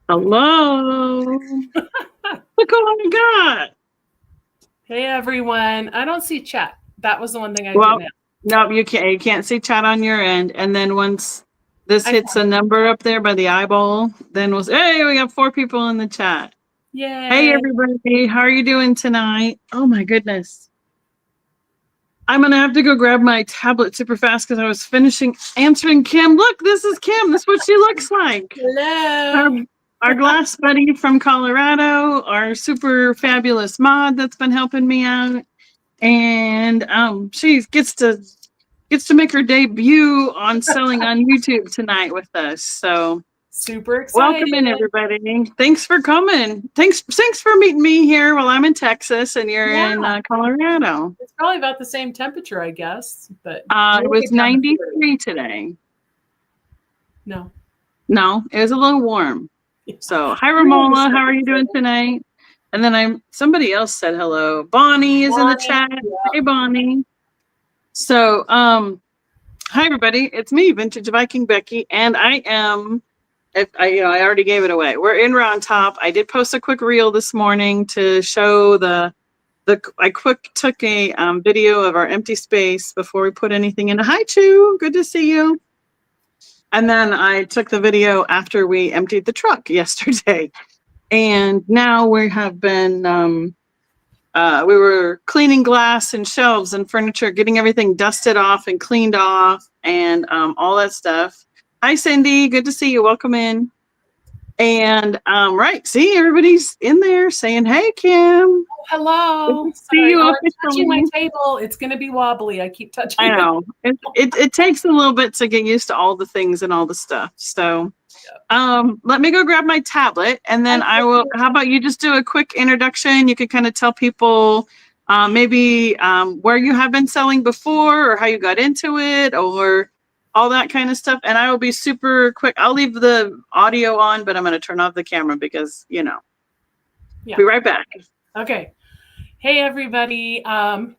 Hello. Look what I got. Hey everyone. I don't see chat. That was the one thing I Well, didn't. no, you can't see chat on your end. And then once this hits a number up there by the eyeball, then hey, we got 4 people in the chat. Yay. Hey everybody, how are you doing tonight? Oh my goodness. I'm gonna have to go grab my tablet super fast because I was finishing answering Kim. Look, this is Kim. This is what she looks like. Hello. Our glass buddy from Colorado, our super fabulous mod that's been helping me out. And she gets to make her debut on selling on YouTube tonight with us. So super excited. Welcome in everybody. Thanks for coming. Thanks for meeting me here while I'm in Texas and you're in Colorado. It's probably about the same temperature, I guess. But it was 93 today. No, it was a little warm. So hi Ramola, how are you doing tonight? And then somebody else said hello. Bonnie is in the chat. Yeah. Hey Bonnie. So hi everybody, it's me, Vintage Viking Becky, and I am I already gave it away. We're in Round Top. I did post a quick reel this morning to show I took a video of our empty space before we put anything in. Hi Chu, good to see you. And then I took the video after we emptied the truck yesterday. And now we have been, we were cleaning glass and shelves and furniture, getting everything dusted off and cleaned off and all that stuff. Hi, Cindy. Good to see you. Welcome in. And right, see, everybody's in there saying, hey, Kim. Oh, hello. See you touching my table. It's going to be wobbly. I keep touching I know. It takes a little bit to get used to all the things and all the stuff. So let me go grab my tablet and then I will. How about you just do a quick introduction? You could kind of tell people maybe where you have been selling before or how you got into it or all that kind of stuff. And I will be super quick. I'll leave the audio on, but I'm going to turn off the camera because, Be right back. Okay. Hey, everybody.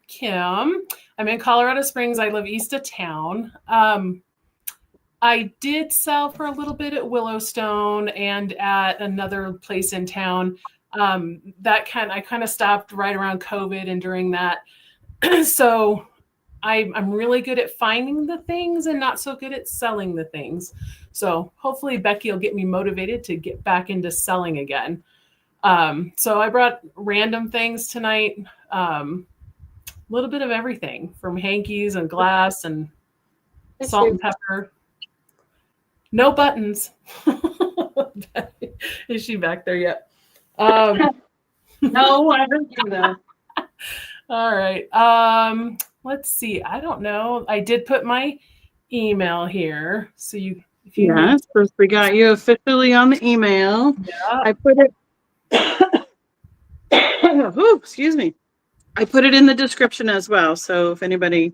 Kim. I'm in Colorado Springs. I live east of town. I did sell for a little bit at Willowstone and at another place in town. I kind of stopped right around COVID and during that. So I'm really good at finding the things and not so good at selling the things. So hopefully Becky will get me motivated to get back into selling again. So I brought random things tonight. A little bit of everything from hankies and glass and salt and pepper. No buttons. Is she back there yet? No, I don't do that. All right. Let's see. I don't know. I did put my email here. So if you yes, first we got you officially on the email. Yeah. I put it oh, excuse me. I put it in the description as well. So if anybody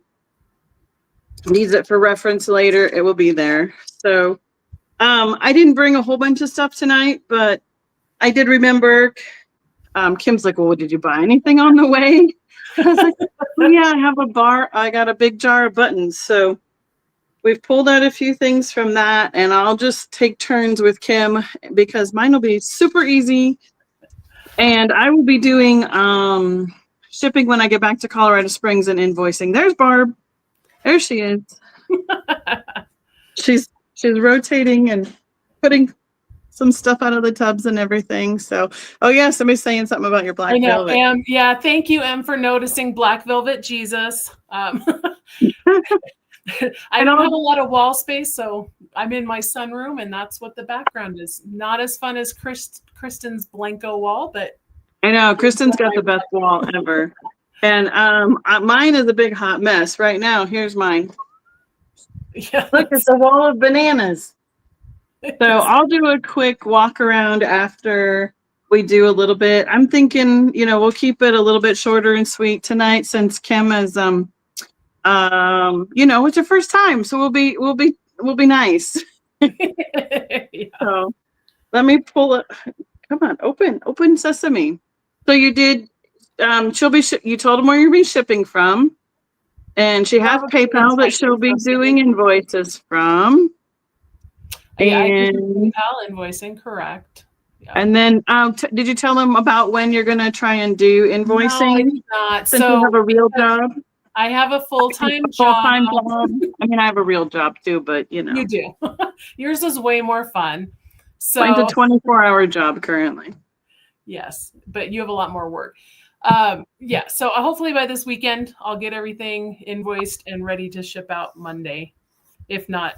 needs it for reference later, it will be there. So I didn't bring a whole bunch of stuff tonight, but I did remember Kim's like, well, did you buy anything on the way? I was like, oh, yeah, I got a big jar of buttons. So we've pulled out a few things from that, and I'll just take turns with Kim because mine will be super easy. And I will be doing shipping when I get back to Colorado Springs and invoicing. There's Barb. There she is. She's rotating and putting some stuff out of the tubs and everything. So, oh yeah, somebody's saying something about your black velvet. Yeah, thank you, Em, for noticing black velvet Jesus. I don't have a lot of wall space, so I'm in my sunroom, and that's what the background is. Not as fun as Kristen's Blanco wall, but I know Kristen's got the best wall ever. And mine is a big hot mess right now. Here's mine. Yeah, look, it's a wall of bananas. So I'll do a quick walk around after we do a little bit. I'm thinking, we'll keep it a little bit shorter and sweet tonight since Kim is, it's her first time, so we'll be nice. Yeah. So let me pull it. Come on, open sesame. So you did. You told them where you'll be shipping from, and she has PayPal that she'll be doing invoices from. Yeah, I can do PayPal invoicing, correct. And then, did you tell them about when you're going to try and do invoicing? No, I did not. Since you have a real job? I have a full-time Full-time job. job. I mean, I have a real job too, but you know. You do. Yours is way more fun. So mine's a 24-hour job currently. Yes, but you have a lot more work. Yeah, so hopefully by this weekend, I'll get everything invoiced and ready to ship out Monday. If not,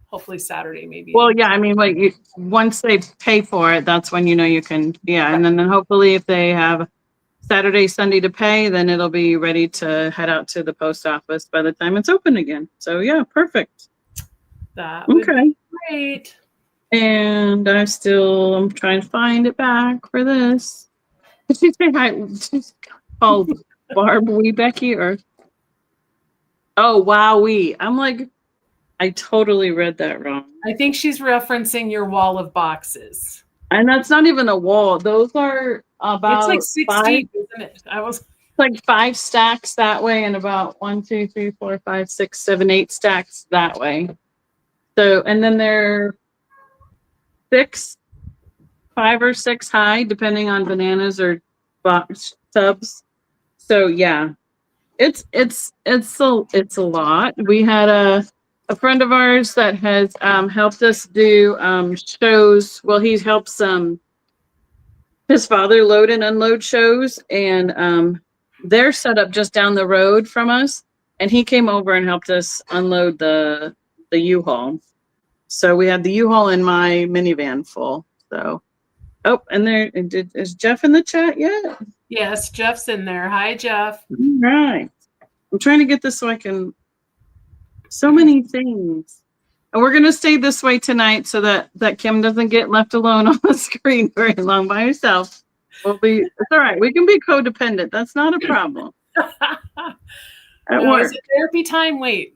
hopefully Saturday maybe. Well, yeah, I mean, like once they pay for it, that's when you know you can, yeah. And then hopefully if they have Saturday, Sunday to pay, then it'll be ready to head out to the post office by the time it's open again. So yeah, perfect. That would be great. And I'm trying to find it back for this. Did she say hi? She's called Barb Wee Becky or? Oh, Wowee. I'm like, I totally read that wrong. I think she's referencing your wall of boxes. And that's not even a wall. Those are about it's like 6 deep, isn't it? It's like 5 stacks that way and about 1, 2, 3, 4, 5, 6, 7, 8 stacks that way. So, and then they're 5 or 6 high, depending on bananas or box tubs. So yeah, it's a lot. We had a friend of ours that has helped us do shows. Well, he helps his father load and unload shows, and they're set up just down the road from us. And he came over and helped us unload the U-Haul. So we had the U-Haul in my minivan full. So, and is Jeff in the chat yet? Yes, Jeff's in there. Hi, Jeff. All right. I'm trying to get this so I can. So many things. And we're going to stay this way tonight so that Kim doesn't get left alone on the screen very long by herself. It's all right. We can be codependent. That's not a problem. Is it therapy time? Wait.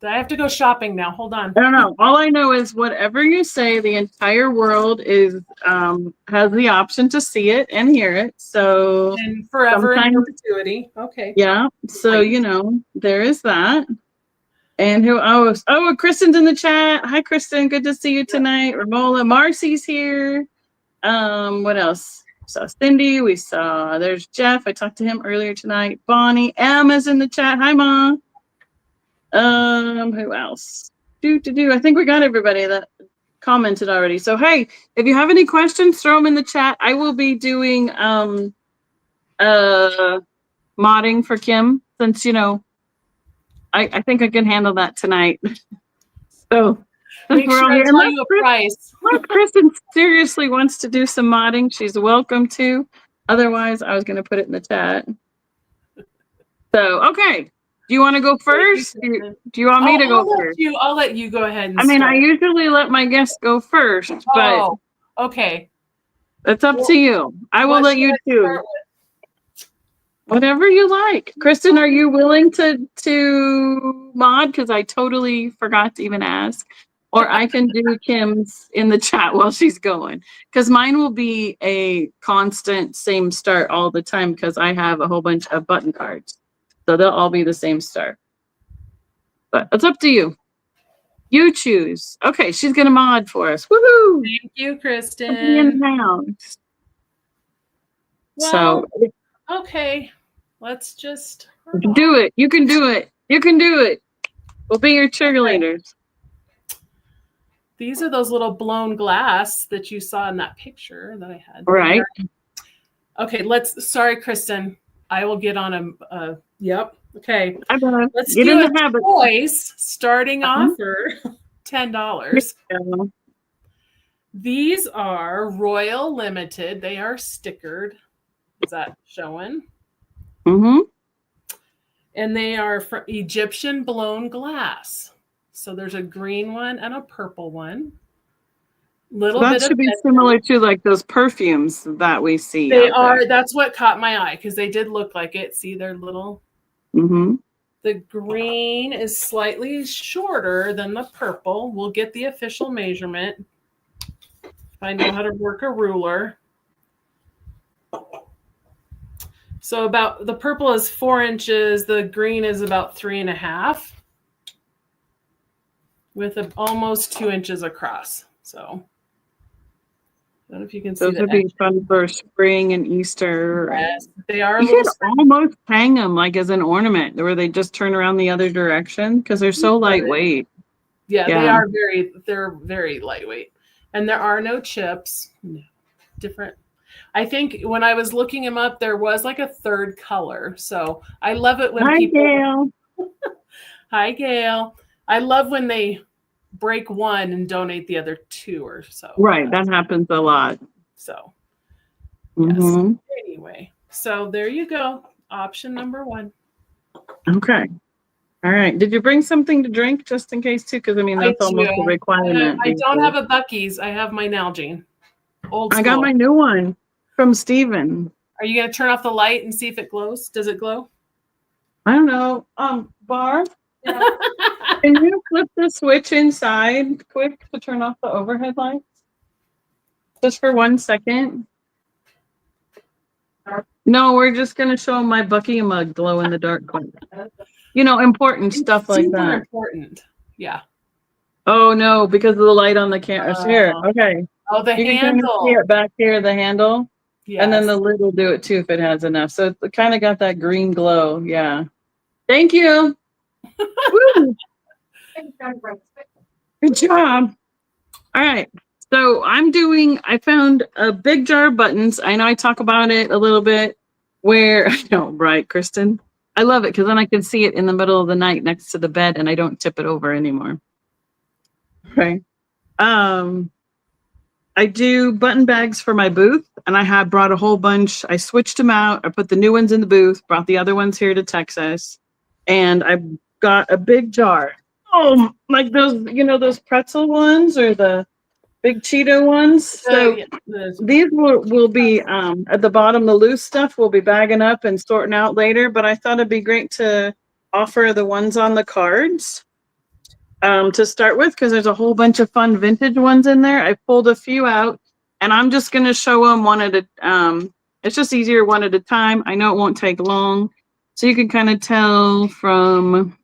I have to go shopping now. Hold on. I don't know. All I know is whatever you say, the entire world has the option to see it and hear it. So and forever in perpetuity. Okay. Yeah. So there is that. And Kristen's in the chat. Hi, Kristen. Good to see you tonight. Ramola, Marcy's here. What else? We saw Cindy. There's Jeff. I talked to him earlier tonight. Bonnie. Emma's in the chat. Hi, Mom. Who else? I think we got everybody that commented already. So hey, if you have any questions, throw them in the chat. I will be doing modding for Kim since I think I can handle that tonight. So make sure I tell you a price. If Kristen seriously wants to do some modding, she's welcome to. Otherwise, I was going to put it in the chat. So okay. Do you want to go first? Do you want me to go first? I'll let you go ahead. I mean, I usually let my guests go first, but okay. It's up to you. I will let you choose. Whatever you like. Kristen, are you willing to mod? Because I totally forgot to even ask. Or I can do Kim's in the chat while she's going. Because mine will be a constant same start all the time because I have a whole bunch of button cards. So they'll all be the same start. But it's up to you. You choose. Okay, she's going to mod for us. Woohoo! Thank you, Kristen. So, okay. Let's just do it. You can do it. You can do it. We'll be your cheerleaders. These are those little blown glass that you saw in that picture that I had. Right. Okay, sorry, Kristen. I will get on yep. Okay. Let's get do in the habit. Choice starting offer $10. These are Royal Limited. They are stickered. Is that showing? Mm-hmm. And they are from Egyptian blown glass. So there's a green one and a purple one. That should be similar to like those perfumes that we see. They are. That's what caught my eye because they did look like it. See, they're little. Mm-hmm. The green is slightly shorter than the purple. We'll get the official measurement if I know how to work a ruler. So about the purple is 4 inches. The green is about 3.5 with almost 2 inches across. So I don't know if you can see Those the would be edge. fun for spring and Easter. Yes, they are a You little could almost hang them like as an ornament where they just turn around the other direction because they're so lightweight. Yeah, Yeah. they're very lightweight. And there are no chips. No. Different. I think when I was looking them up, there was like a third color. So I love it when Hi, people. Gail. Hi, Gail. I love when they break one and donate the other two or so. Right, that happens a lot. So, Mm-hmm. yes. Anyway, so there you go. Option number 1. Okay. All right. Did you bring something to drink just in case too? Because I mean that's almost a requirement. I don't have a Buc-ee's. I have my Nalgene. Old school. I got my new one from Steven. Are you gonna turn off the light and see if it glows? Does it glow? I don't know. Barb, Yeah. can you flip the switch inside quick to turn off the overhead lights? Just for 1 second. No, we're just gonna show my Bucky mug glow in the dark. You know, important stuff like Super that. important. Yeah. Oh no, because of the light on the camera. Here, okay. Oh, the You can handle. kind of see it back here, the handle. Yes. And then the lid will do it too if it has enough. So it kind of got that green glow. Yeah. Thank you. Woo. Good job. All right. So I found a big jar of buttons. I know I talk about it a little bit where, I know, right, Kristen? I love it because then I can see it in the middle of the night next to the bed and I don't tip it over anymore. Okay. I do button bags for my booth, and I have brought a whole bunch. I switched them out. I put the new ones in the booth, brought the other ones here to Texas, and I got a big jar. Oh, like those, those pretzel ones or the big Cheeto ones. So these will be at the bottom. The loose stuff we'll be bagging up and sorting out later. But I thought it'd be great to offer the ones on the cards. To start with, because there's a whole bunch of fun vintage ones in there. I pulled a few out, and I'm just going to show them one at a. It's just easier one at a time. I know it won't take long, so you can kind of tell from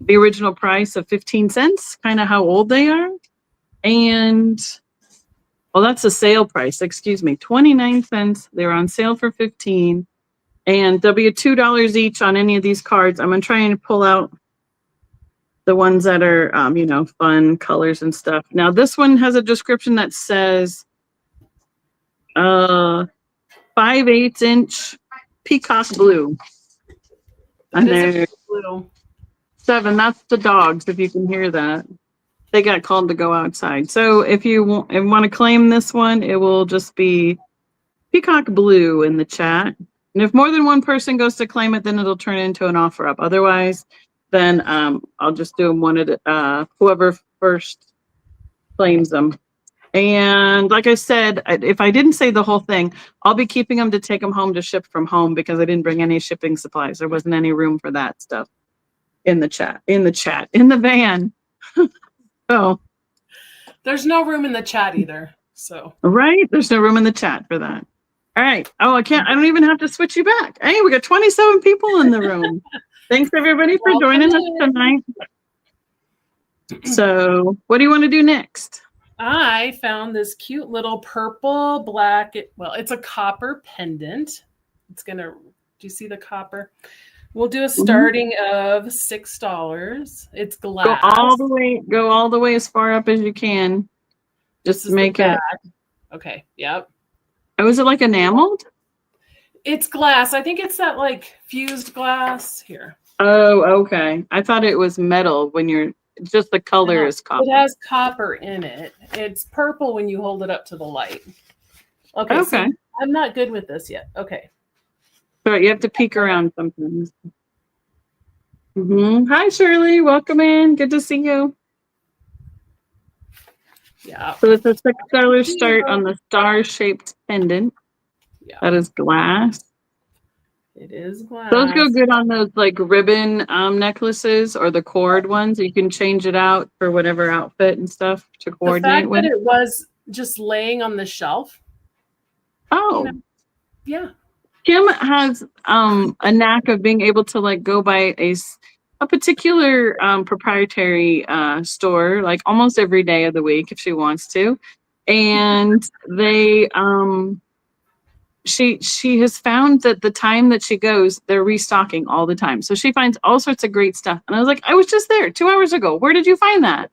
the original price of 15 cents, kind of how old they are, and well, that's the sale price. Excuse me, 29 cents. They're on sale for 15, and there'll be $2 each on any of these cards. I'm going to try and pull out the ones that are, fun colors and stuff. Now, this one has a description that says 5/8 inch peacock blue. And there's blue. 7. That's the dogs, if you can hear that. They got called to go outside. So if you want to claim this one, it will just be peacock blue in the chat. And if more than one person goes to claim it, then it'll turn into an offer up. Otherwise, then I'll just do them one at whoever first claims them. And like I said, if I didn't say the whole thing, I'll be keeping them to take them home to ship from home because I didn't bring any shipping supplies. There wasn't any room for that stuff in the van. So there's no room in the chat either. So right, there's no room in the chat for that. All right. Oh, I don't even have to switch you back. Hey, we got 27 people in the room. Thanks everybody for joining us tonight. So what do you want to do next? I found this cute little purple black, it's a copper pendant. Do you see the copper? We'll do a starting of $6. It's glass. Go all the way as far up as you can. Just to make it. Okay. Yep. Oh, is it like enameled? It's glass. I think it's that like fused glass here. Oh, okay. I thought it was metal just the color is copper. It has copper in it. It's purple when you hold it up to the light. Okay. So I'm not good with this yet. Okay. So you have to peek around sometimes. Hi, Shirley. Welcome in. Good to see you. Yeah. So it's a $6 start on the star-shaped pendant. Yeah. That is glass. It is glass. Those go good on those like ribbon necklaces or the cord ones. You can change it out for whatever outfit and stuff to coordinate with. The fact that it was just laying on the shelf. Oh. Yeah. Kim has a knack of being able to like go by a particular proprietary store like almost every day of the week if she wants to. and they she has found that the time that she goes, they're restocking all the time. So she finds all sorts of great stuff. And I was like, I was just there 2 hours ago. Where did you find that?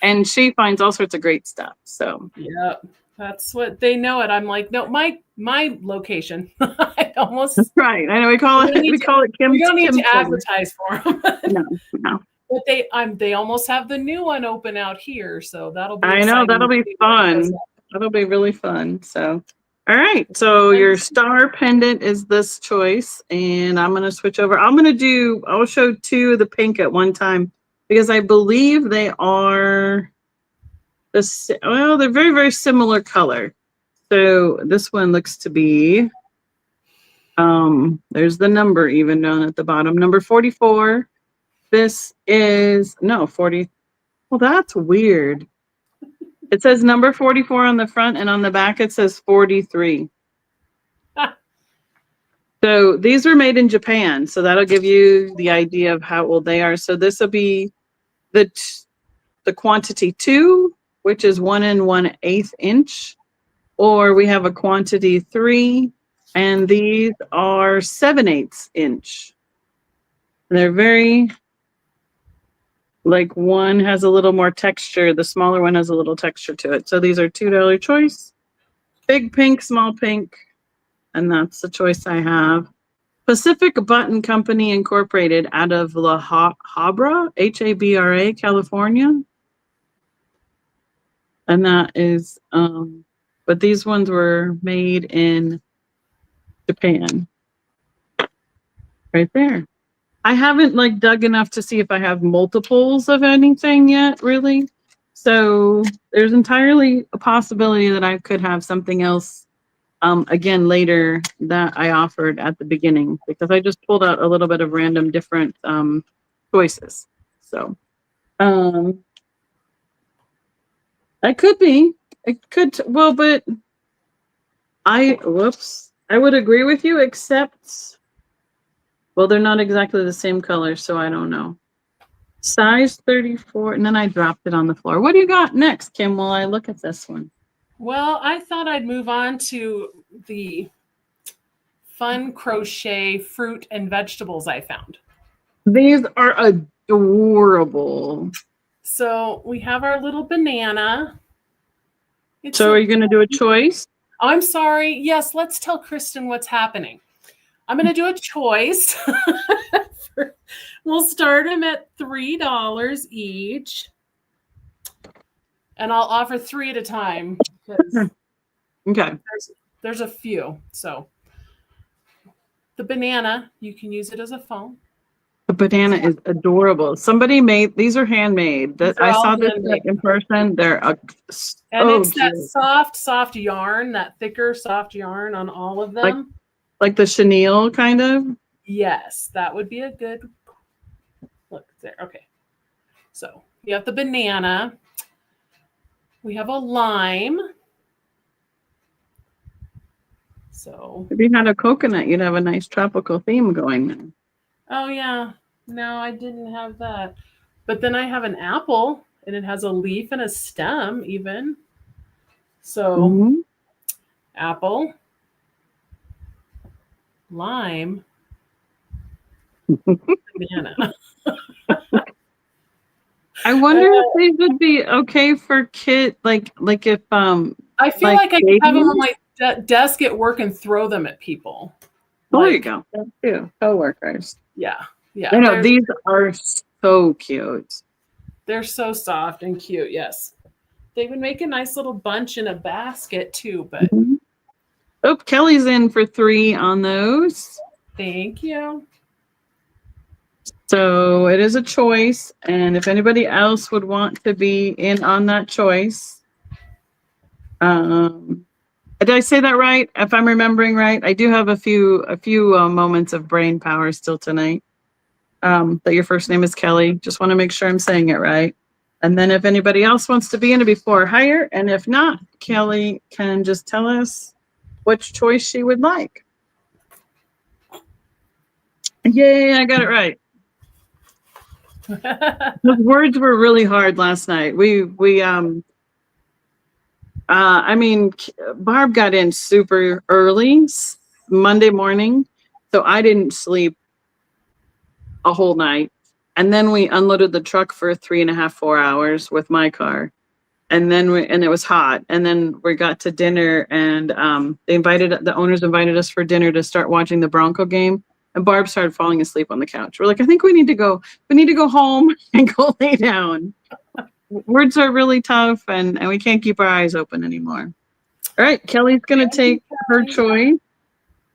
And she finds all sorts of great stuff. So yeah, that's what they know it. I'm like, no, my location. I almost right. I know we call it Kim. we don't need Kim to advertise for them. No. But they almost have the new one open out here, so that'll be I exciting. know that'll be fun. That'll be really fun. So all right. So your star pendant is this choice, and I'm gonna switch over. I'll show 2 of the pink at one time because I believe they are they're very, very similar color. So this one looks to be there's the number even down at the bottom, number 44. This is 40. Well, that's weird. It says number 44 on the front, and on the back it says 43. So these were made in Japan, so that'll give you the idea of how old they are. So this will be the quantity 2, which is 1 1/8 inch, or we have a quantity 3, and these are 7/8 inch. And they're very, like, one has a little more texture. The smaller one has a little texture to it. So these are $2 choice. Big pink, small pink. And that's the choice I have. Pacific Button Company Incorporated out of La Habra, Habra, California. And that is, but these ones were made in Japan. Right there. I haven't dug enough to see if I have multiples of anything yet, really. So there's entirely a possibility that I could have something else again later that I offered at the beginning, because I just pulled out a little bit of random different choices. So I could be. It could, well, but I would agree with you, except, well, they're not exactly the same color, so I don't know. Size 34, and then I dropped it on the floor. What do you got next, Kim, while I look at this one? Well, I thought I'd move on to the fun crochet fruit and vegetables I found. These are adorable. So we have our little banana. So are you going to do a choice? Oh, I'm sorry. Yes, let's tell Kristen what's happening. I'm going to do a choice. We'll start them at $3 each. And I'll offer 3 at a time. Okay. There's a few. So the banana, you can use it as a phone. The banana is adorable. Somebody made, these are handmade. I saw this in person. They're and it's cute. That soft yarn, that thicker, soft yarn on all of them. Like the chenille kind of? Yes, that would be a good look there. Okay. So you have the banana. We have a lime. So if you had a coconut, you'd have a nice tropical theme going there. Oh yeah. No, I didn't have that. But then I have an apple, and it has a leaf and a stem even. So apple, lime, banana. I wonder if these would be okay for kids, like if I feel like I could have them on my desk at work and throw them at people. There you go. That's too. Co-workers. Yeah. Yeah. I know these are so cute. They're so soft and cute. Yes. They would make a nice little bunch in a basket too, but oh, Kelly's in for 3 on those. Thank you. So it is a choice, and if anybody else would want to be in on that choice, did I say that right? If I'm remembering right, I do have a few moments of brain power still tonight. That your first name is Kelly. Just want to make sure I'm saying it right. And then if anybody else wants to be in it before, hire. And if not, Kelly can just tell us which choice she would like. Yay, I got it right. The words were really hard last night. We I mean, Barb got in super early Monday morning, so I didn't sleep a whole night. And then we unloaded the truck for 3.5, 4 hours with my car. And then and it was hot. And then we got to dinner, and the owners invited us for dinner to start watching the Bronco game. And Barb started falling asleep on the couch. We're like, I think we need to go home and go lay down. Words are really tough, and we can't keep our eyes open anymore. All right, Kelly's gonna take her choice,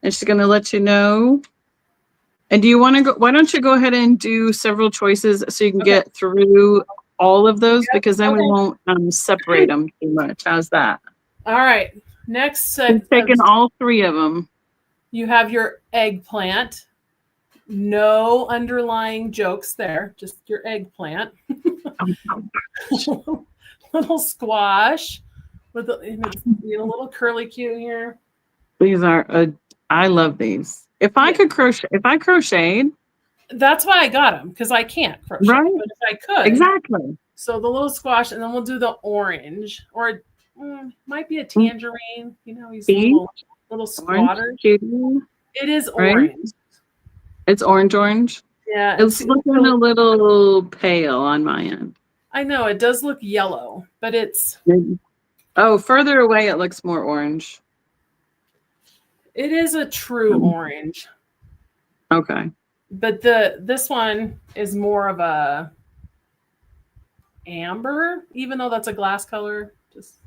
and she's gonna let you know. And do you want to go? Why don't you go ahead and do several choices so you can get through all of those, because then we won't separate them too much. How's that? All right. Next, Taking all three of them. You have your eggplant. No underlying jokes there. Just your eggplant. Little squash with a little curly cue here. These are I love these. If I crocheted. That's why I got them, because I can't crochet. Right. But if I could. Exactly. So the little squash, and then we'll do the orange, or might be a tangerine. You know, these little squatters. It is orange. Right? It's orange. Yeah. It's looking a little pale on my end. I know, it does look yellow, but it's... Oh, further away it looks more orange. It is a true orange. Okay. But this one is more of a amber, even though that's a glass color. Just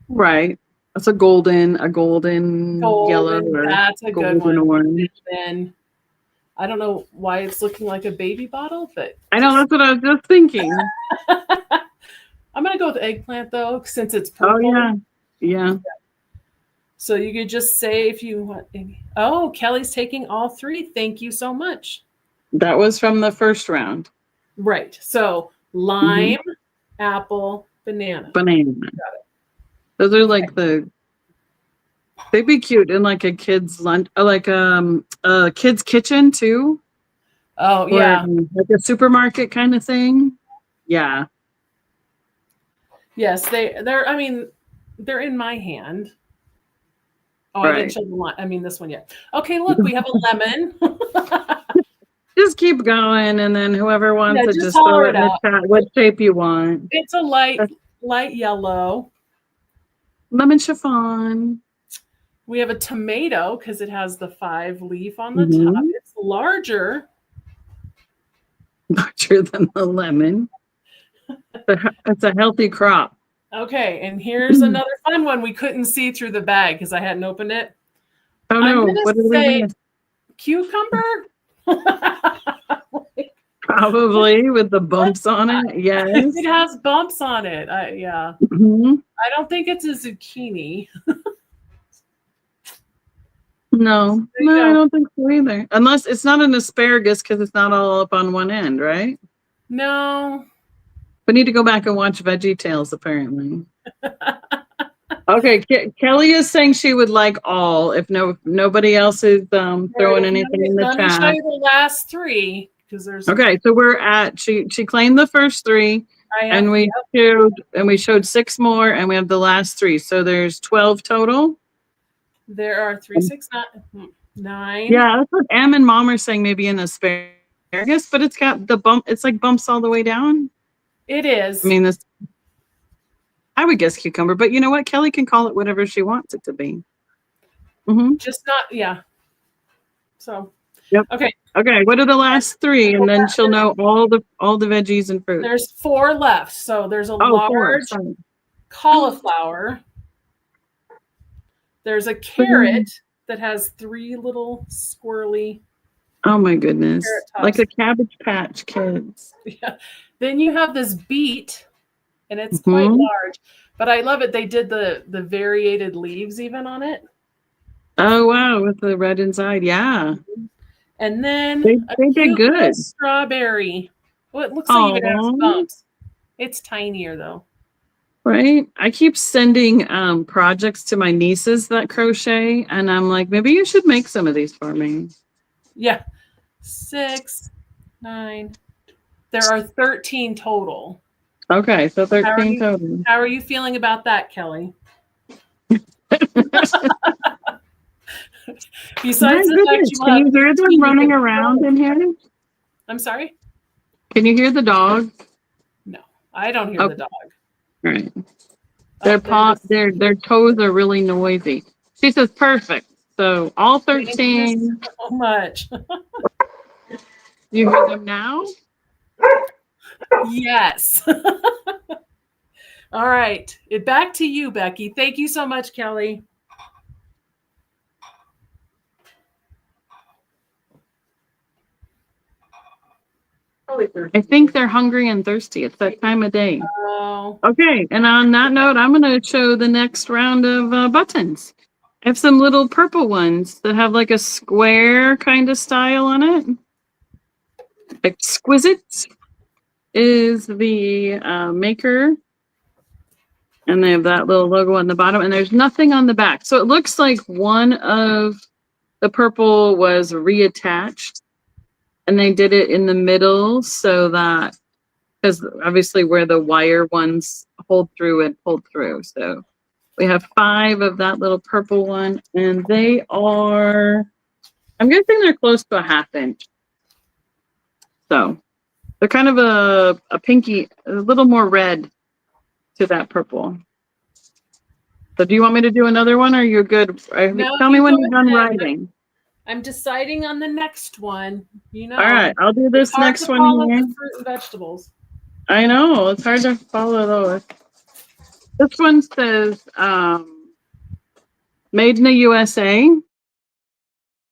right. That's a golden yellow. That's a good one. Orange. Then I don't know why it's looking like a baby bottle, but I know, that's what I was just thinking. I'm gonna go with eggplant though, since it's purple. Oh yeah. So you could just say if you want. Oh, Kelly's taking all three. Thank you so much. That was from the first round. Right. So lime, apple, banana. Banana. Got it. Those are like they'd be cute in like a kid's lunch, like a kid's kitchen too. Oh yeah. Like a supermarket kind of thing. Yeah. Yes, they're. I mean, they're in my hand. Oh, right. I didn't show the line. I mean, this one yet. Okay, look, we have a lemon. Just keep going, and then whoever wants to just throw it in the chat what shape you want. It's a light yellow. Lemon chiffon. We have a tomato because it has the 5 leaf on the top. It's larger. Larger than the lemon. It's a healthy crop. Okay, and here's another fun one we couldn't see through the bag because I hadn't opened it. Oh no! What did we do? Cucumber? Probably with the bumps on it. Yes, it has bumps on it. Yeah. I don't think it's a zucchini. No, I don't think so either. Unless it's not an asparagus because it's not all up on one end, right? No. We need to go back and watch Veggie Tales, apparently. Okay, Kelly is saying she would like all. If nobody else is throwing anything in the chat. Let me show you the last 3 because there's. Okay, so we're at she claimed the first 3, and we showed 6 more, and we have the last 3. So there's 12 total. There are 3, 6, 9. Yeah, that's what Em and Mom are saying. Maybe an asparagus, but it's got the bump. It's like bumps all the way down. It is. I mean, I would guess cucumber, but you know what? Kelly can call it whatever she wants it to be. Just not, yeah. So, yep. Okay. Okay. What are the last 3? And then she'll know all the veggies and fruit. There's 4 left. So there's a large cauliflower. There's a carrot that has 3 little squirrely. Oh my goodness! Like a Cabbage Patch Kids. Yeah. Then you have this beet, and it's quite large, but I love it. They did the variated leaves even on it. Oh wow, with the red inside, yeah. And then they did good. Strawberry. Well, it looks like it has bumps. It's tinier though. Right. I keep sending projects to my nieces that crochet, and I'm like, maybe you should make some of these for me. Yeah. 6, 9. There are 13 total. Okay, so 13 total. How are you feeling about that, Kelly? Besides the fact you Can you have hear them 13 running different around in here? I'm sorry? Can you hear the dog? No, I don't hear the Okay. dog. All right. Oh, Their toes are really noisy. She says perfect. So all 13. Thank you so much. You hear them now? Yes. All right. Back to you, Becky. Thank you so much, Kelly. I think they're hungry and thirsty. It's that time of day. Oh. Okay, and on that note, I'm going to show the next round of buttons. I have some little purple ones that have like a square kind of style on it. Exquisite is the maker. And they have that little logo on the bottom, and there's nothing on the back. So it looks like one of the purple was reattached, and they did it in the middle so that, because obviously where the wire ones hold through and pulled through. So we have 5 of that little purple one, and they are, I'm guessing they're close to a 1/2 inch. So they're kind of a pinky, a little more red to that purple. So do you want me to do another one, or are you good? No, Tell me when you're done writing. I'm deciding on the next one. You know. All right, I'll do this next one here. Fruit and vegetables. I know, it's hard to follow those. This one says made in the USA,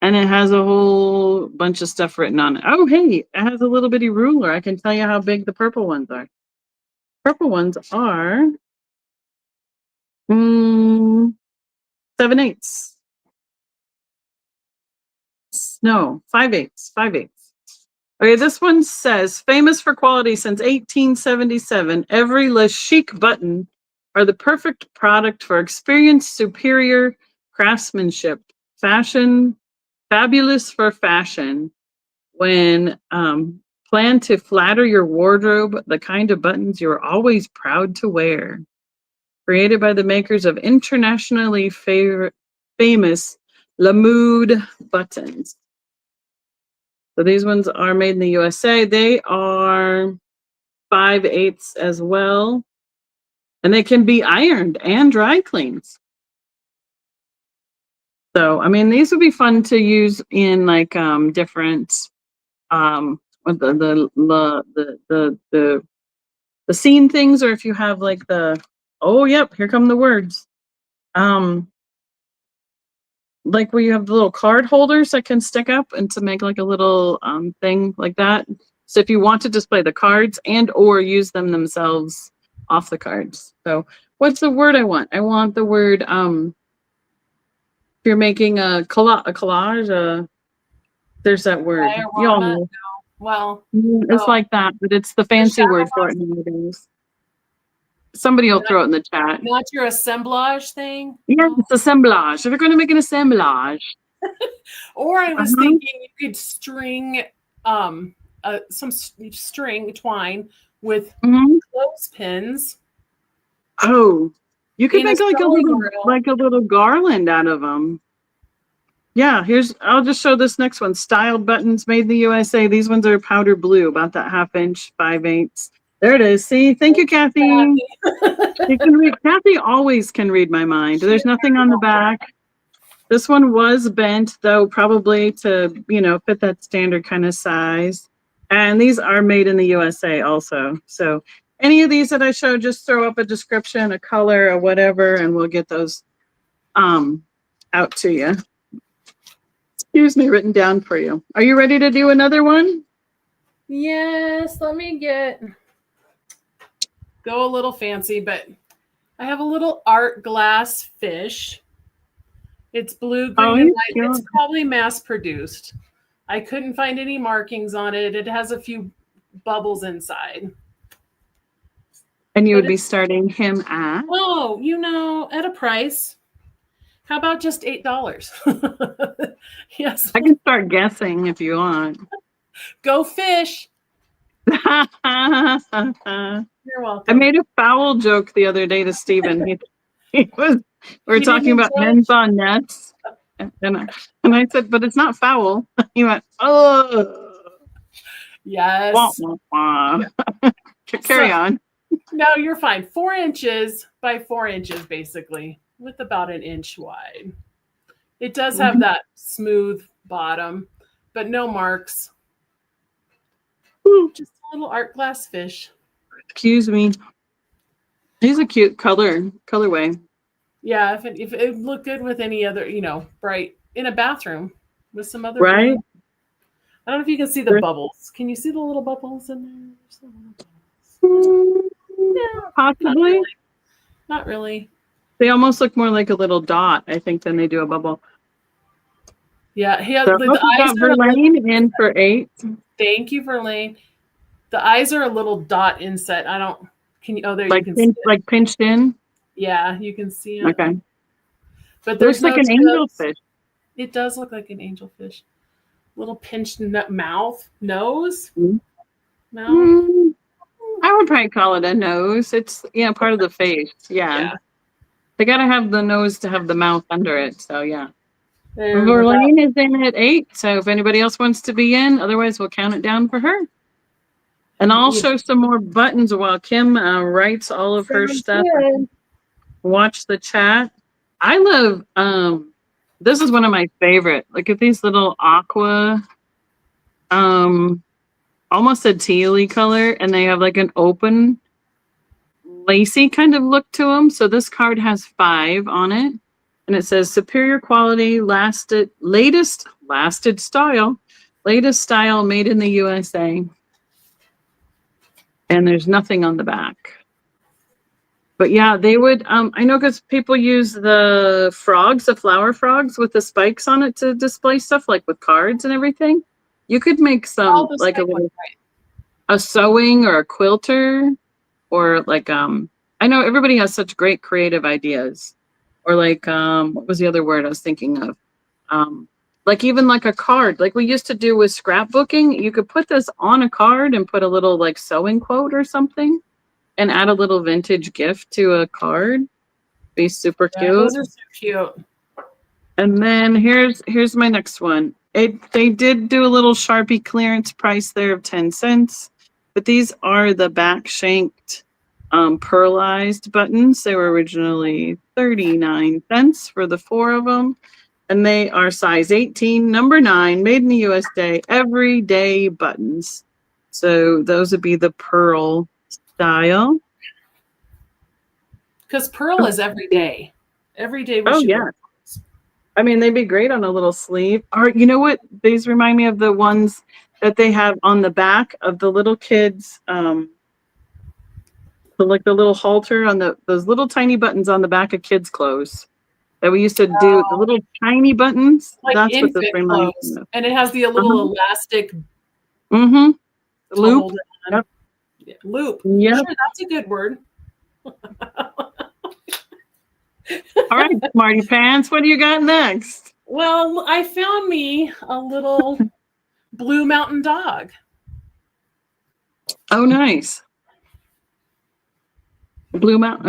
and it has a whole bunch of stuff written on it. Oh, hey, it has a little bitty ruler. I can tell you how big the purple ones are. Purple ones are 7/8. No, 5/8. 5/8. Okay, this one says, famous for quality since 1877, every Le Chic button are the perfect product for experienced superior craftsmanship. Fashion, fabulous for fashion. When plan to flatter your wardrobe, the kind of buttons you're always proud to wear. Created by the makers of internationally famous Lamood buttons. So these ones are made in the USA. They are 5/8 as well. And they can be ironed and dry cleaned. So, I mean, these would be fun to use in like different the scene things, or if you have like oh yep, here come the words. Like where you have the little card holders that can stick up and to make like a little thing like that. So if you want to display the cards and or use them themselves off the cards. So what's the word I want? I want the word if you're making a collage, there's that word. You all know. No. Well, It's like that, but it's the fancy word for it nowadays. Somebody will throw it in the chat. Not your assemblage thing? Yeah, it's assemblage. If you're going to make an assemblage. Or I was thinking you could string some string twine with clothespins. Oh, you could make like a little garland out of them. Yeah, I'll just show this next one. Styled buttons made in the USA. These ones are powder blue, about that 1/2 inch, 5/8. There it is. See, thank you, Kathy. You can read. Kathy always can read my mind. There's nothing on the back. This one was bent, though, probably to, fit that standard kind of size. And these are made in the USA also. So any of these that I show, just throw up a description, a color, or whatever, and we'll get those out to you. Excuse me, written down for you. Are you ready to do another one? Yes, let me go a little fancy, but I have a little art glass fish. It's blue, green, and white. It's probably mass produced. I couldn't find any markings on it. It has a few bubbles inside. And you would be starting him at? Oh, at a price. How about just $8? Yes. I can start guessing if you want. Go fish. You're welcome. I made a foul joke the other day to Stephen. He was We're He talking didn't about judge. hens on nets. And I said, but it's not foul. He went, oh, wah, Yes. wah, wah. Carry So, on. no, you're fine. 4 inches by 4 inches, basically, with about an inch wide. It does have that smooth bottom, but no marks. Just a little art glass fish. Excuse me. He's a cute colorway. Yeah, if it looked good with any other, bright in a bathroom with some other Right? blue. I don't know if you can see the bubbles. Can you see the little bubbles in there? Yeah, Possibly. Not really. They almost look more like a little dot, I think, than they do a bubble. Yeah, So the we eyes got are a little. Verlaine in for 8. Thank you, Verlaine. The eyes are a little dot inset. I don't. Can you? Oh, there you can see it. Like pinched in. Yeah, you can see it. Okay. But there's Looks like no an tips. angelfish. It does look like an angelfish. Little pinched mouth, nose, mouth. I would probably call it a nose. It's part of the face. Yeah. They gotta have the nose to have the mouth under it. So yeah. And Verlaine is in at 8. So if anybody else wants to be in, otherwise we'll count it down for her. And I'll show some more buttons while Kim writes all of her stuff. Watch the chat. I love this is one of my favorite. Look at these little aqua almost a tealy color, and they have like an open lacy kind of look to them. So this card has 5 on it, and it says superior quality, lasted style, made in the USA. And there's nothing on the back. But yeah, they would, I know because people use the flower frogs with the spikes on it to display stuff, like with cards and everything. You could make some, like a sewing or a quilter, or like, I know everybody has such great creative ideas. Or like, what was the other word I was thinking of? Like even like a card, like we used to do with scrapbooking. You could put this on a card and put a little like sewing quote or something, and add a little vintage gift to a card. Be super cute. Those are so cute. And then here's my next one. They did do a little Sharpie clearance price there of 10 cents, but these are the back shanked pearlized buttons. They were originally 39 cents for the 4 of them. And they are size 18, number 9, made in the USA, everyday buttons. So those would be the pearl style. Because pearl is every day. Every day we Oh, should yeah. wear. I mean, they'd be great on a little sleeve. Or you know what? These remind me of the ones that they have on the back of the little kids. Like the little halter on those little tiny buttons on the back of kids' clothes that we used to do. The little tiny buttons. Like That's what this infant reminds clothes. me of. And it has the little elastic Loop. Yep. Yeah, loop. Yep. Sure, that's a good word. All right, Smarty Pants, what do you got next? Well, I found me a little blue mountain dog. Oh, nice. A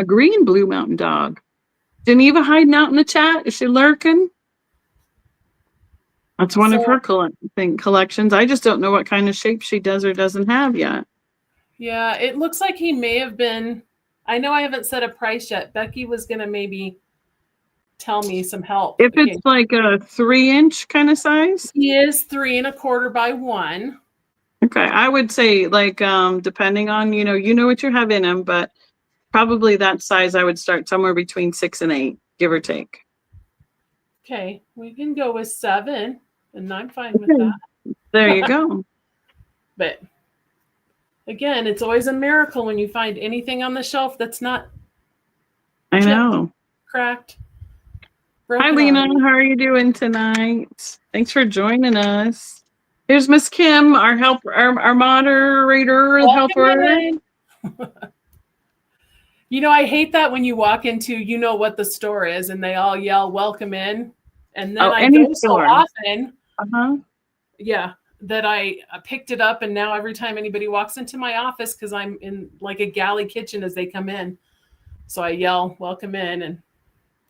green blue mountain dog. Geneva hiding out in the chat? Is she lurking? That's one of her collections. I just don't know what kind of shape she does or doesn't have yet. Yeah, it looks like he may have been. I know I haven't set a price yet. Becky was going to maybe tell me some help. If it's like a 3-inch kind of size? He is 3 1/4 by 1. Okay, I would say like depending on, you know what you have in him, but probably that size I would start somewhere between 6 and 8, give or take. Okay, we can go with 7, and I'm fine with that. There you go. But again, it's always a miracle when you find anything on the shelf that's not cracked. Hi, Lena. How are you doing tonight? Thanks for joining us. Here's Miss Kim, our our moderator, helper. I hate that when you walk into, what the store is, and they all yell, "Welcome in," and then I go so often. Yeah, that I picked it up, and now every time anybody walks into my office, because I'm in like a galley kitchen as they come in, so I yell, "Welcome in," and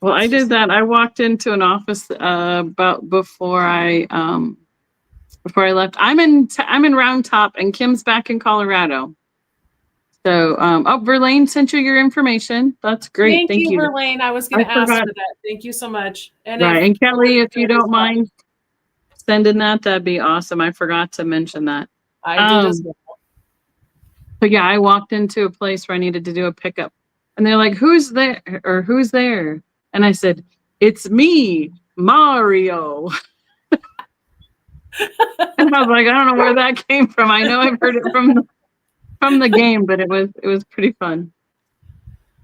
Well, I did that. I walked into an office about before I left. I'm in Round Top, and Kim's back in Colorado. So, Verlaine sent you your information. That's great. Thank Thank you, you. Verlaine. I was going I to ask forgot. for that. Thank you so much. And Right. if And Kelly, if you as don't well. mind sending that, that'd be awesome. I forgot to mention that. I did as well. But yeah, I walked into a place where I needed to do a pickup, and they're like, "Who's there?" or "Who's there?" And I said, "It's me, Mario." And I was like, I don't know where that came from. I know I've heard it from the game, but it was pretty fun.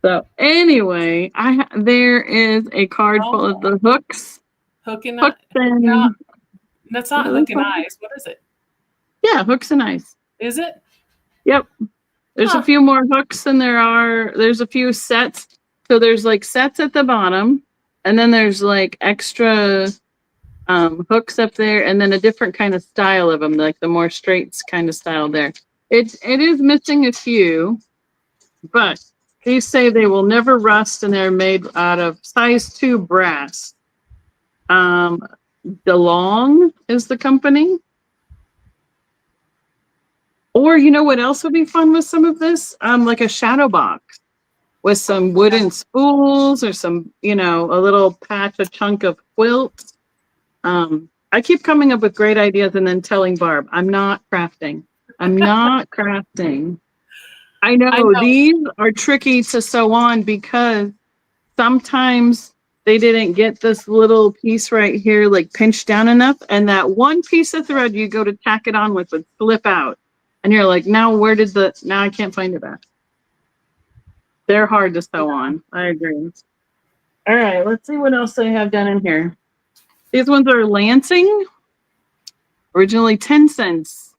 So anyway, there is a card full of the hooks. Hook and Hooks and yeah, that's not what are hook they and called? eyes. What is it? Yeah, hooks and eyes. Is it? Yep. There's a few more hooks than there's a few sets. So there's like sets at the bottom, and then there's like extra hooks up there, and then a different kind of style of them, like the more straight kind of style there. It is missing a few, but these say they will never rust, and they're made out of size 2 brass. DeLong is the company. Or you know what else would be fun with some of this? Like a shadow box with some wooden spools or some, a little patch, a chunk of quilt. I keep coming up with great ideas and then telling Barb, I'm not crafting. I'm not crafting. I know these are tricky to sew on because sometimes they didn't get this little piece right here, like pinched down enough. And that one piece of thread you go to tack it on with would slip out. And you're like, now I can't find it back. They're hard to sew on. I agree. All right, let's see what else they have done in here. These ones are Lansing, originally 10 cents.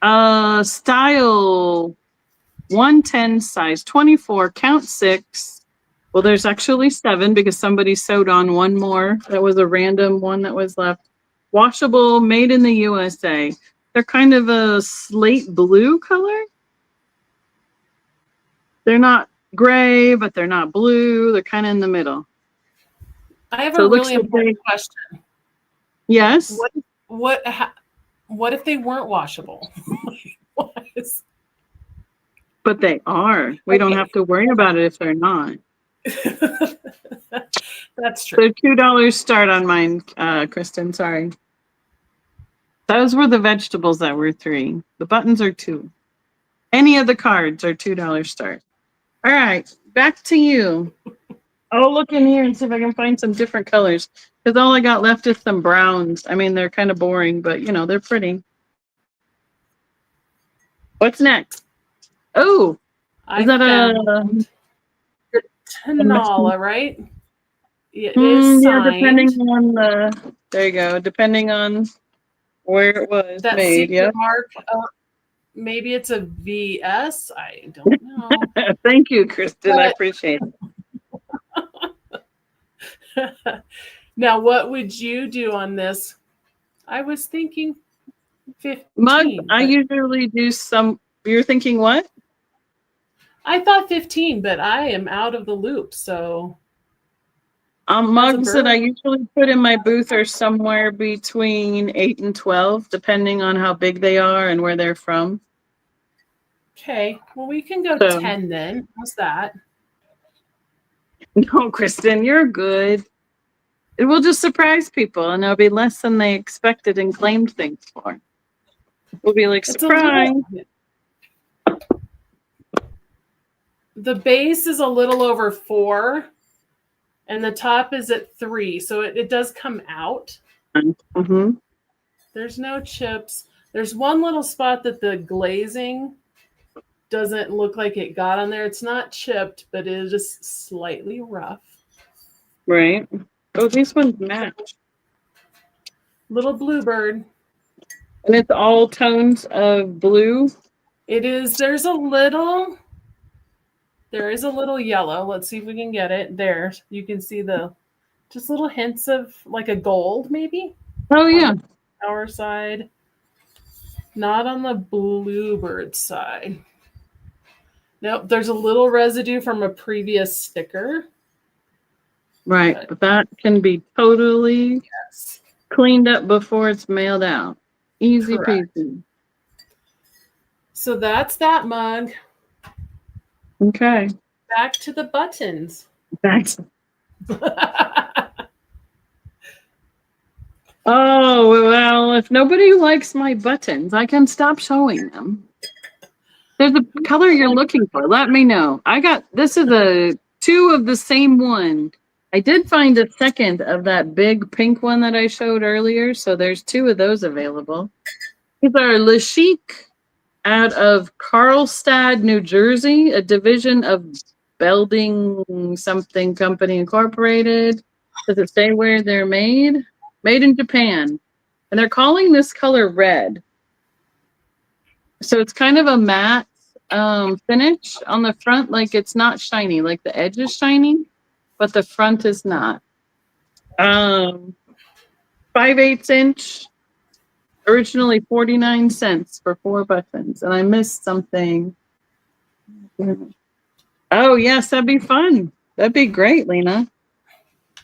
Style 110, size 24, count 6. Well, there's actually 7 because somebody sewed on one more. That was a random one that was left. Washable, made in the USA. They're kind of a slate blue color. They're not gray, but they're not blue. They're kind of in the middle. I have a really important question. Yes. What if they weren't washable? But they are. We don't have to worry about it if they're not. That's true. So $2 start on mine, Kristen. Sorry. Those were the vegetables that were 3. The buttons are 2. Any of the cards are $2 start. All right, back to you. I'll look in here and see if I can find some different colors. Because all I got left is some browns. I mean, they're kind of boring, but they're pretty. What's next? Oh, is that the Tanola, right? It is signed. Yeah, depending on there you go. Depending on where it was that made. Secret mark. Maybe it's a VS. I don't know. Thank you, Kristen. I appreciate it. Now, what would you do on this? I was thinking 15. Mugs, I usually do some. You're thinking what? I thought 15, but I am out of the loop. So, mugs that I usually put in my booth are somewhere between 8 and 12, depending on how big they are and where they're from. Okay, well, we can go 10 then. How's that? No, Kristen, you're good. It will just surprise people, and it'll be less than they expected and claimed things for. We'll be like, surprise. The base is a little over 4, and the top is at 3, so it does come out. Mm-hmm. There's no chips. There's one little spot that the glazing doesn't look like it got on there. It's not chipped, but it is just slightly rough. Right. Oh, these ones match. Little bluebird. And it's all tones of blue? It is. There is a little yellow. Let's see if we can get it. There. You can see just little hints of like a gold, maybe? Oh, yeah. Our side. Not on the bluebird side. Nope, there's a little residue from a previous sticker. Right, but that can be totally Yes, cleaned up before it's mailed out. Easy correct. peasy. So that's that mug. Okay. Back to the buttons. Thanks. Oh, well, if nobody likes my buttons, I can stop showing them. There's a color you're looking for. Let me know. This is a two of the same one. I did find a second of that big pink one that I showed earlier, so there's two of those available. These are Le Chic out of Carlstad, New Jersey, a division of Belding something company incorporated. Does it say where they're made? Made in Japan. And they're calling this color red. So it's kind of a matte finish on the front, like it's not shiny, like the edge is shiny, but the front is not. 5/8 inch, originally 49 cents for 4 buttons, and I missed something. Oh yes, that'd be fun. That'd be great, Lena.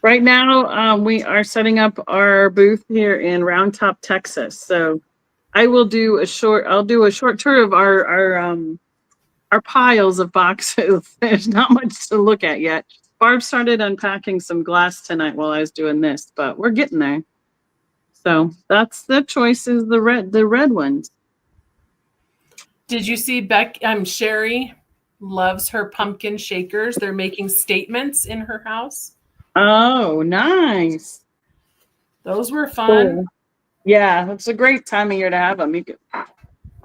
Right now, we are setting up our booth here in Round Top, Texas. So I will do a short. I'll do a short tour of our piles of boxes. There's not much to look at yet. Barb started unpacking some glass tonight while I was doing this, but we're getting there. So that's the choice is the red ones. Did you see Sherry loves her pumpkin shakers. They're making statements in her house. Oh, nice. Those were fun. Cool. Yeah, it's a great time of year to have them.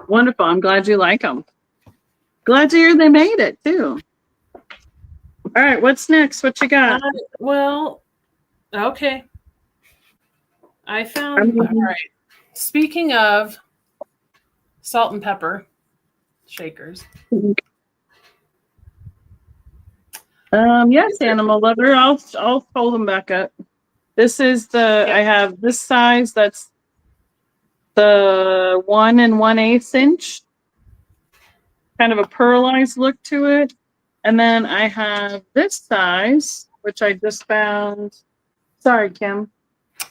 Wonderful. I'm glad you like them. Glad to hear they made it too. All right, what's next? What you got? Well, okay. I found. All right. Speaking of salt and pepper shakers. Yes, animal lover. I'll fold them back up. This is I have this size. That's the 1 1/8 inch. Kind of a pearlized look to it. And then I have this size, which I just found. Sorry, Kim.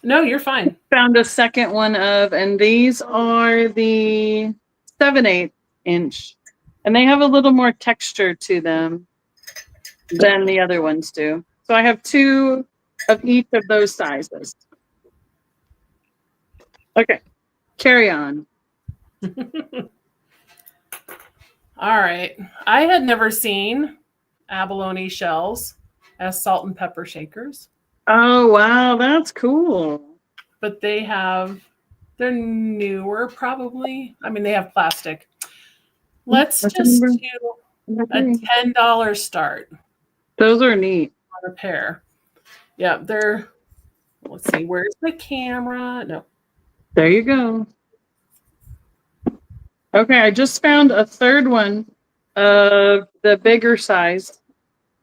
No, you're fine. Found a second one of, and these are the 7/8 inch. And they have a little more texture to them than the other ones do. So I have 2 of each of those sizes. Okay, carry on. All right. I had never seen abalone shells as salt and pepper shakers. Oh, wow, that's cool. But they're newer probably. I mean, they have plastic. Let's just do a $10 start. Those are neat. On a pair. Yeah, let's see, where's the camera? No. There you go. Okay, I just found a third one of the bigger size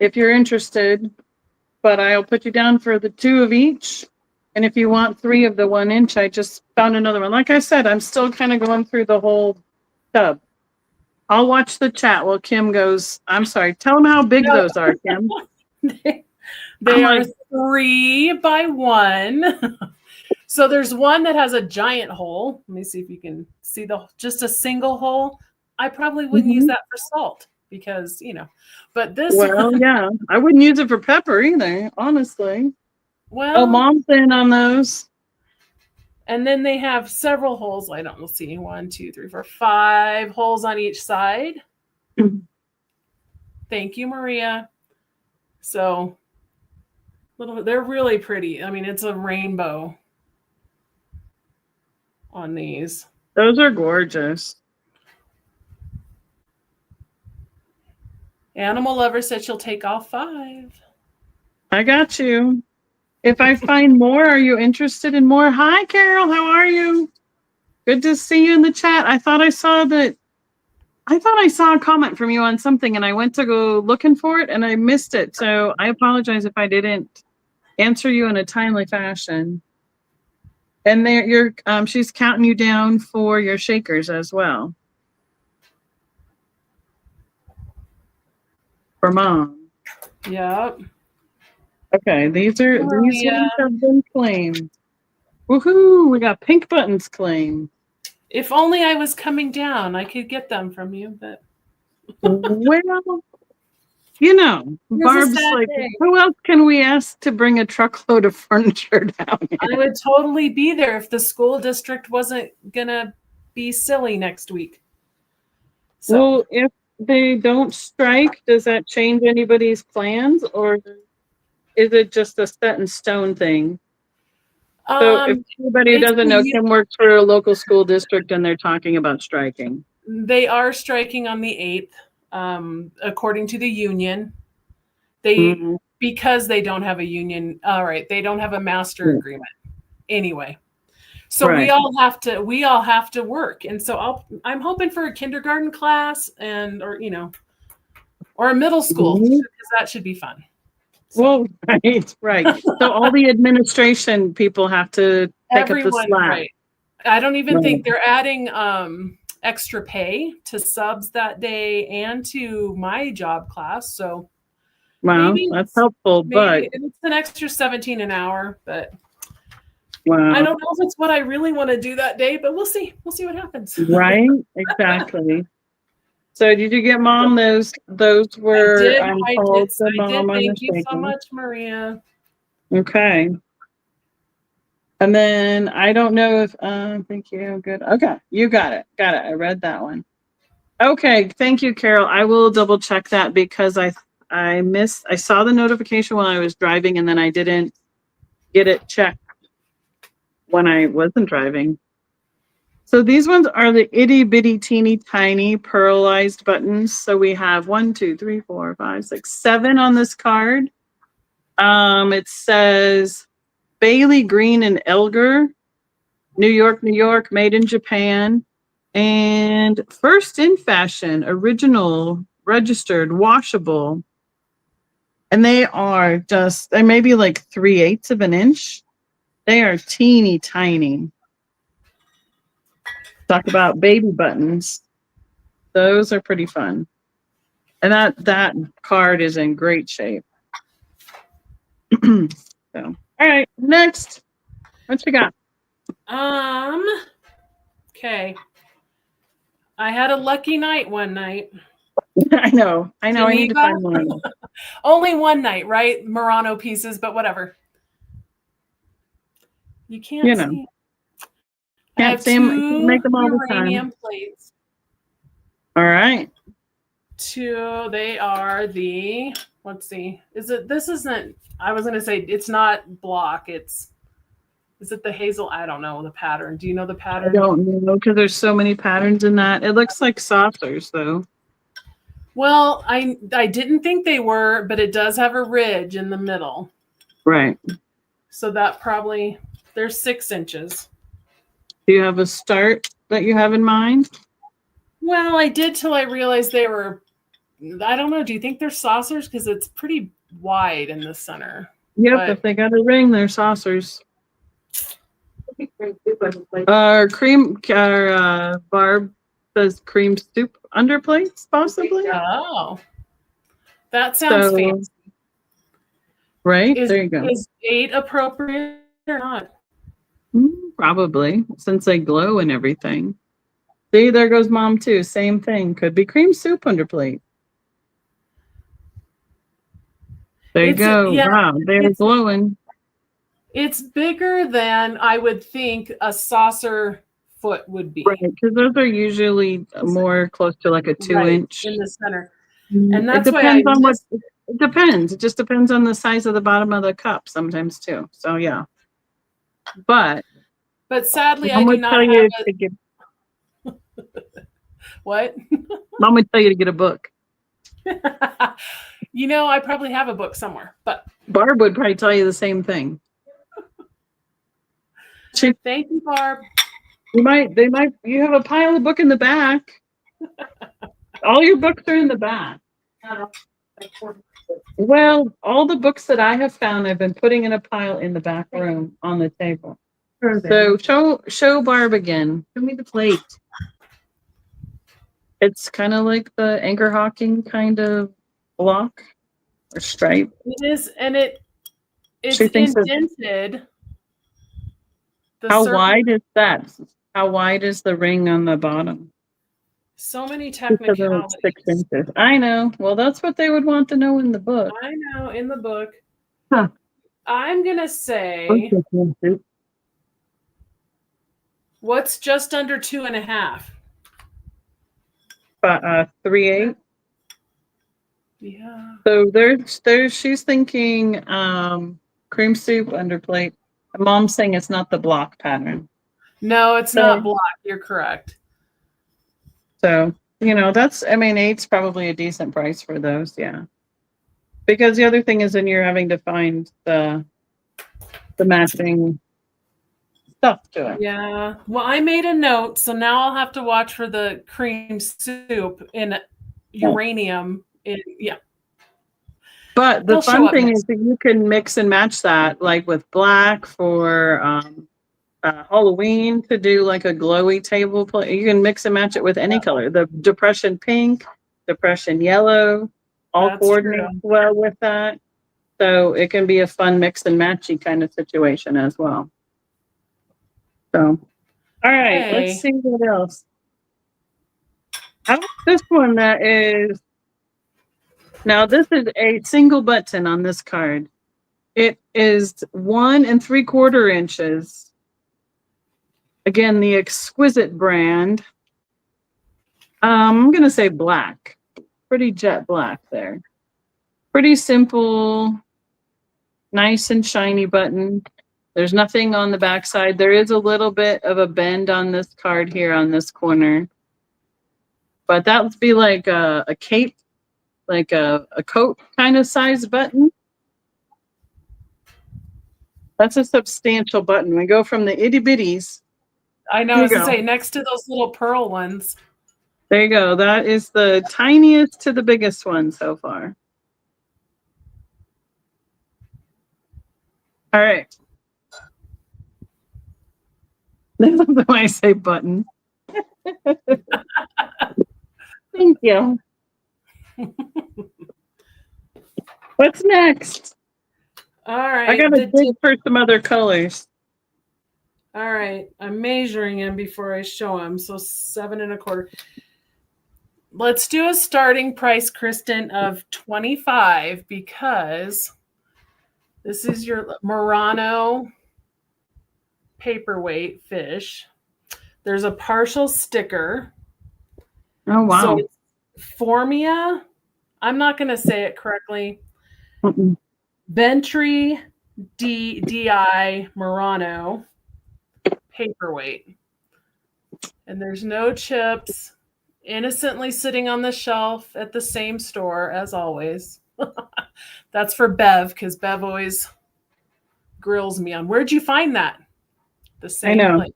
if you're interested, but I'll put you down for the 2 of each. And if you want 3 of the 1 inch, I just found another one. Like I said, I'm still kind of going through the whole tub. I'll watch the chat while Kim goes. I'm sorry. Tell them how big those are, Kim. They are 3 by 1. So there's one that has a giant hole. Let me see if you can see just a single hole. I probably wouldn't use that for salt because, but this. Well, yeah, I wouldn't use it for pepper either, honestly. Well, Mom's in on those. And then they have several holes. We'll see 1, 2, 3, 4, 5 holes on each side. Thank you, Maria. So they're really pretty. I mean, it's a rainbow on these. Those are gorgeous. Animal Lover said she'll take all 5. I got you. If I find more, are you interested in more? Hi, Carol. How are you? Good to see you in the chat. I thought I saw a comment from you on something, and I went to go looking for it, and I missed it. So I apologize if I didn't answer you in a timely fashion. And she's counting you down for your shakers as well. For Mom. Yep. Okay, these ones Maria. have been claimed. Woohoo! We got pink buttons claimed. If only I was coming down, I could get them from you. But Well, you know, was a Barb's sad like, day. who else can we ask to bring a truckload of furniture down here? I would totally be there if the school district wasn't gonna be silly next week. So Well, if they don't strike, does that change anybody's plans, or is it just a set in stone thing? So if anybody who it's doesn't know, Kim works for a local school district and they're talking about striking. they are striking on the 8th, according to the union. They because they don't have a union. All right, they don't have a master agreement anyway. So we all have to work, and so I'm hoping for a kindergarten class or a middle school because that should be fun. So. Well, right. So all the administration people have to pick up the slack. Right. I don't even think they're adding extra pay to subs that day and to my job class. So maybe that's helpful, but it's an extra 17 an hour, but wow. I don't know if it's what I really want to do that day, but we'll see. We'll see what happens. Right? Exactly. So did you get Mom those were I did. Thank you so much, Maria. Okay. And then I don't know if thank you. Good. Okay. You got it. Got it. I read that one. Okay. Thank you, Carol. I will double check that because I saw the notification while I was driving and then I didn't get it checked when I wasn't driving. So these ones are the itty bitty teeny tiny pearlized buttons. So we have 1, 2, 3, 4, 5, 6, 7 on this card. It says Bailey Green and Elgar, New York, New York, made in Japan, and first in fashion, original, registered, washable. And they may be like 3/8 of an inch. They are teeny tiny. Talk about baby buttons. Those are pretty fun. And that card is in great shape. So, all right, next. What you got? Okay. I had a lucky night one night. I know. I need to find one. Only one night, right? Murano pieces, but whatever. You can't see. I have two make them all the uranium time. plates. All right. Two. They are the. Let's see. This isn't. I was gonna say it's not block. Is it the hazel? I don't know the pattern. Do you know the pattern? I don't know because there's so many patterns in that. It looks like saucers though. Well, I didn't think they were, but it does have a ridge in the middle. Right. So that probably there's 6 inches. Do you have a start that you have in mind? Well, I did till I realized they were. I don't know. Do you think they're saucers? Because it's pretty wide in the center. Yep, if they got a ring, they're saucers. Barb says cream soup underplates, possibly. Oh, that sounds fancy. Right? There you go. Is 8 appropriate or not? Probably, since they glow and everything. See, there goes Mom too. Same thing. Could be cream soup underplate. There you go. Yeah, wow, they're glowing. It's bigger than I would think a saucer foot would be. Right, because those are usually more close to like a 2-inch in the center. And that's why it depends. It just depends on the size of the bottom of the cup sometimes too. So yeah. But sadly I do not have What? Mom would tell you to get a book. I probably have a book somewhere, but Barb would probably tell you the same thing. Thank you, Barb. You have a pile of book in the back. All your books are in the back. Well, all the books that I have found, I've been putting in a pile in the back room on the table. So show Barb again. Show me the plate. It's kind of like the anchor hawking kind of block or stripe. It is, and it It's She thinks that. indented. How wide is that? How wide is the ring on the bottom? So many Just about technicalities. 6 inches. I know. Well, that's what they would want to know in the book. I know, in the book. Huh. I'm going to say, what's just under 2.5? 3/8. Yeah. So there's she's thinking cream soup underplate. Mom's saying it's not the block pattern. No, it's not block. You're correct. So, that's, I mean, 8's probably a decent price for those, yeah. Because the other thing is then you're having to find the matching stuff to it. Yeah. Well, I made a note, so now I'll have to watch for the cream soup in uranium. Yeah. But the fun thing is that you can mix and match that, like with black for Halloween to do like a glowy table play. You can mix and match it with any color. The depression pink, depression yellow, all coordinate well with that. So it can be a fun mix and matchy kind of situation as well. So, all right, let's see what else. How about this one that is, now this is a single button on this card. It is 1 3/4 inches. Again, the Exquisite brand. I'm going to say black. Pretty jet black there. Pretty simple, nice and shiny button. There's nothing on the back side. There is a little bit of a bend on this card here on this corner. But that would be like a cape, like a coat kind of size button. That's a substantial button. We go from the itty bitties. I know, I was going to say, next to those little pearl ones. There you go. That is the tiniest to the biggest one so far. All right. I love the way I say button. Thank you. What's next? All right. I got to dig for some other colors. All right. I'm measuring him before I show him. So 7 1/4. Let's do a starting price, Kristen, of $25 because this is your Murano paperweight fish. There's a partial sticker. Oh, wow. So it's Formia. I'm not going to say it correctly. Bentry DI Murano paperweight. And there's no chips. Innocently sitting on the shelf at the same store as always. That's for Bev, because Bev always grills me on, where'd you find that? The same place.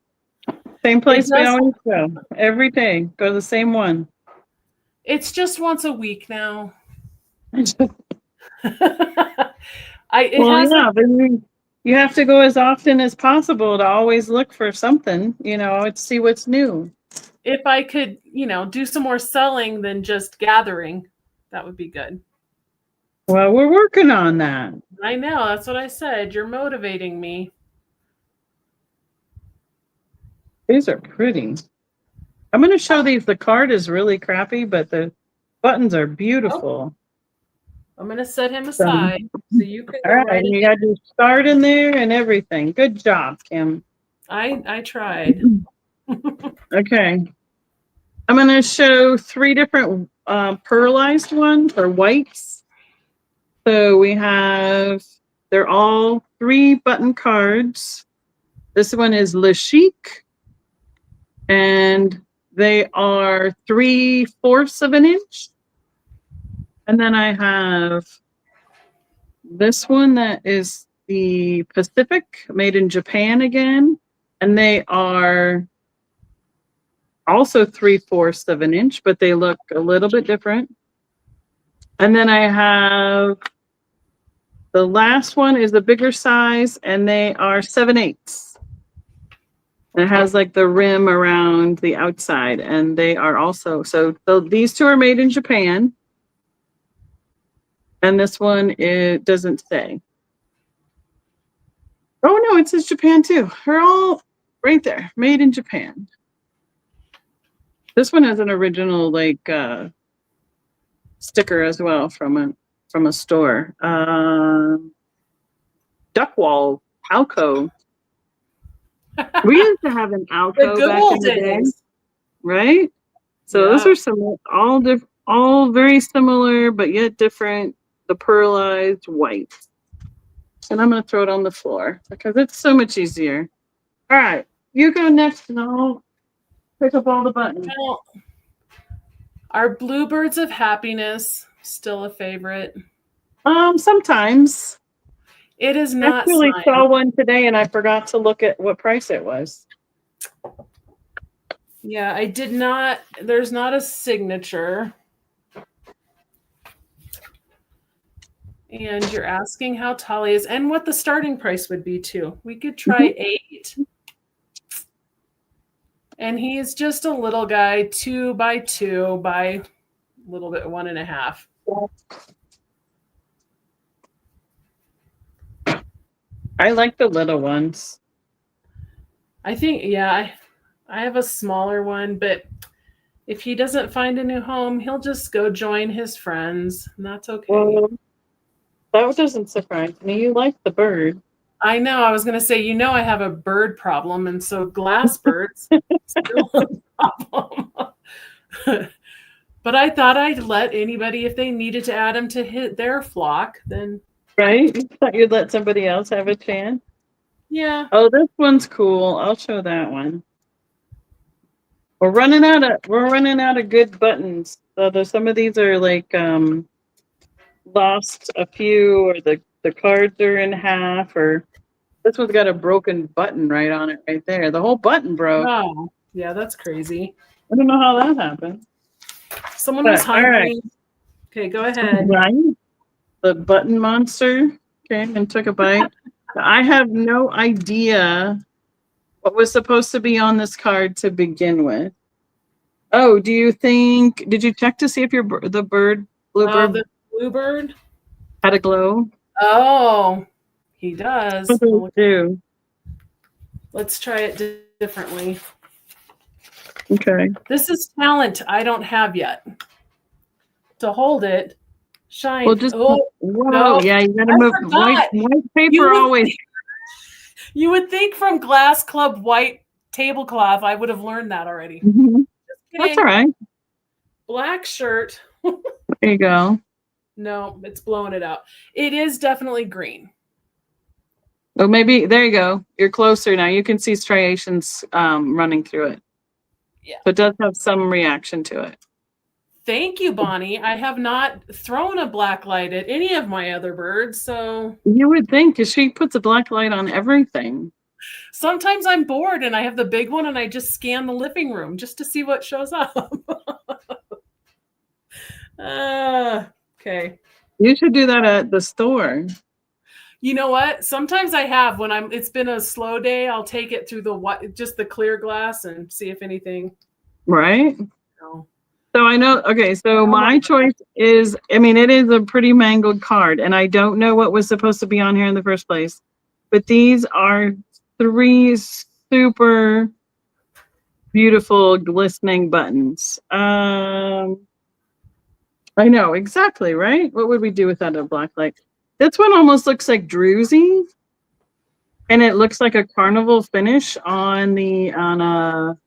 Same place we always go. Every day. Go to the same one. It's just once a week now. You have to go as often as possible to always look for something, to see what's new. If I could, do some more selling than just gathering, that would be good. Well, we're working on that. I know. That's what I said. You're motivating me. These are pretty. I'm going to show these. The card is really crappy, but the buttons are beautiful. I'm going to set him aside so you can go right. You got your start in there and everything. Good job, Kim. I tried. Okay. I'm going to show 3 different pearlized ones or whites. So we have, they're all 3 button cards. This one is Le Chic. And they are 3/4 of an inch. And then I have this one that is the Pacific, made in Japan again. And they are also 3/4 of an inch, but they look a little bit different. And then I have the last one is the bigger size, and they are 7/8. It has like the rim around the outside, and they are also, so these 2 are made in Japan. And this one, it doesn't say. Oh no, it says Japan too. They're all right there, made in Japan. This one has an original sticker as well from a store. Duckwall Alco. We used to have an The Alco good back in old the day, days. right? So those Yeah. are some all very similar but yet different. The pearlized white. And I'm gonna throw it on the floor because it's so much easier. All right, you go next, and I'll pick up all the buttons. Well, are Bluebirds of Happiness still a favorite? Sometimes. It is I not actually signed. saw one today and I forgot to look at what price it was. Yeah, I did not. There's not a signature. And you're asking how tall he is and what the starting price would be, too. We could try 8. And he's just a little guy, 2 by 2 by a little bit 1.5. I like the little ones. I think, yeah, I have a smaller one, but if he doesn't find a new home, he'll just go join his friends, and that's okay. Well, that doesn't surprise me. You like the bird. I know. I was going to say, I have a bird problem, and so glass birds still a problem. But I thought I'd let anybody, if they needed to add them to hit their flock, then. Right? You thought you'd let somebody else have a chance? Yeah. Oh, this one's cool. I'll show that one. We're running out of good buttons. Although some of these are lost a few, or the cards are in half, or this one's got a broken button right on it right there. The whole button broke. Oh, yeah, that's crazy. I don't know how that happened. Someone was hungry. Right. Okay, go ahead. Right. The button monster came and took a bite. I have no idea what was supposed to be on this card to begin with. Oh, did you check to see if the bluebird The bluebird had a glow? Oh, he does. Do. Let's try it differently. Okay. This is talent I don't have yet. To hold it, shine. Well, just whoa. No. Yeah, you gotta move. White paper always. You would think from Glass Club white tablecloth I would have learned that already. Mm-hmm. That's all right. Black shirt. There you go. No, it's blowing it out. It is definitely green. Oh, maybe there you go. You're closer now. You can see striations running through it. Yeah. So it does have some reaction to it. Thank you, Bonnie. I have not thrown a black light at any of my other birds, so. You would think, because she puts a black light on everything. Sometimes I'm bored and I have the big one and I just scan the living room just to see what shows up. Okay. You should do that at the store. You know what? Sometimes I have it's been a slow day. I'll take it through just the clear glass and see if anything. Right. No. So I know. Okay. So my choice is, it is a pretty mangled card, and I don't know what was supposed to be on here in the first place, but these are 3 super beautiful glistening buttons. I know exactly, right? What would we do without a black light? This one almost looks like druzy, and it looks like a carnival finish on a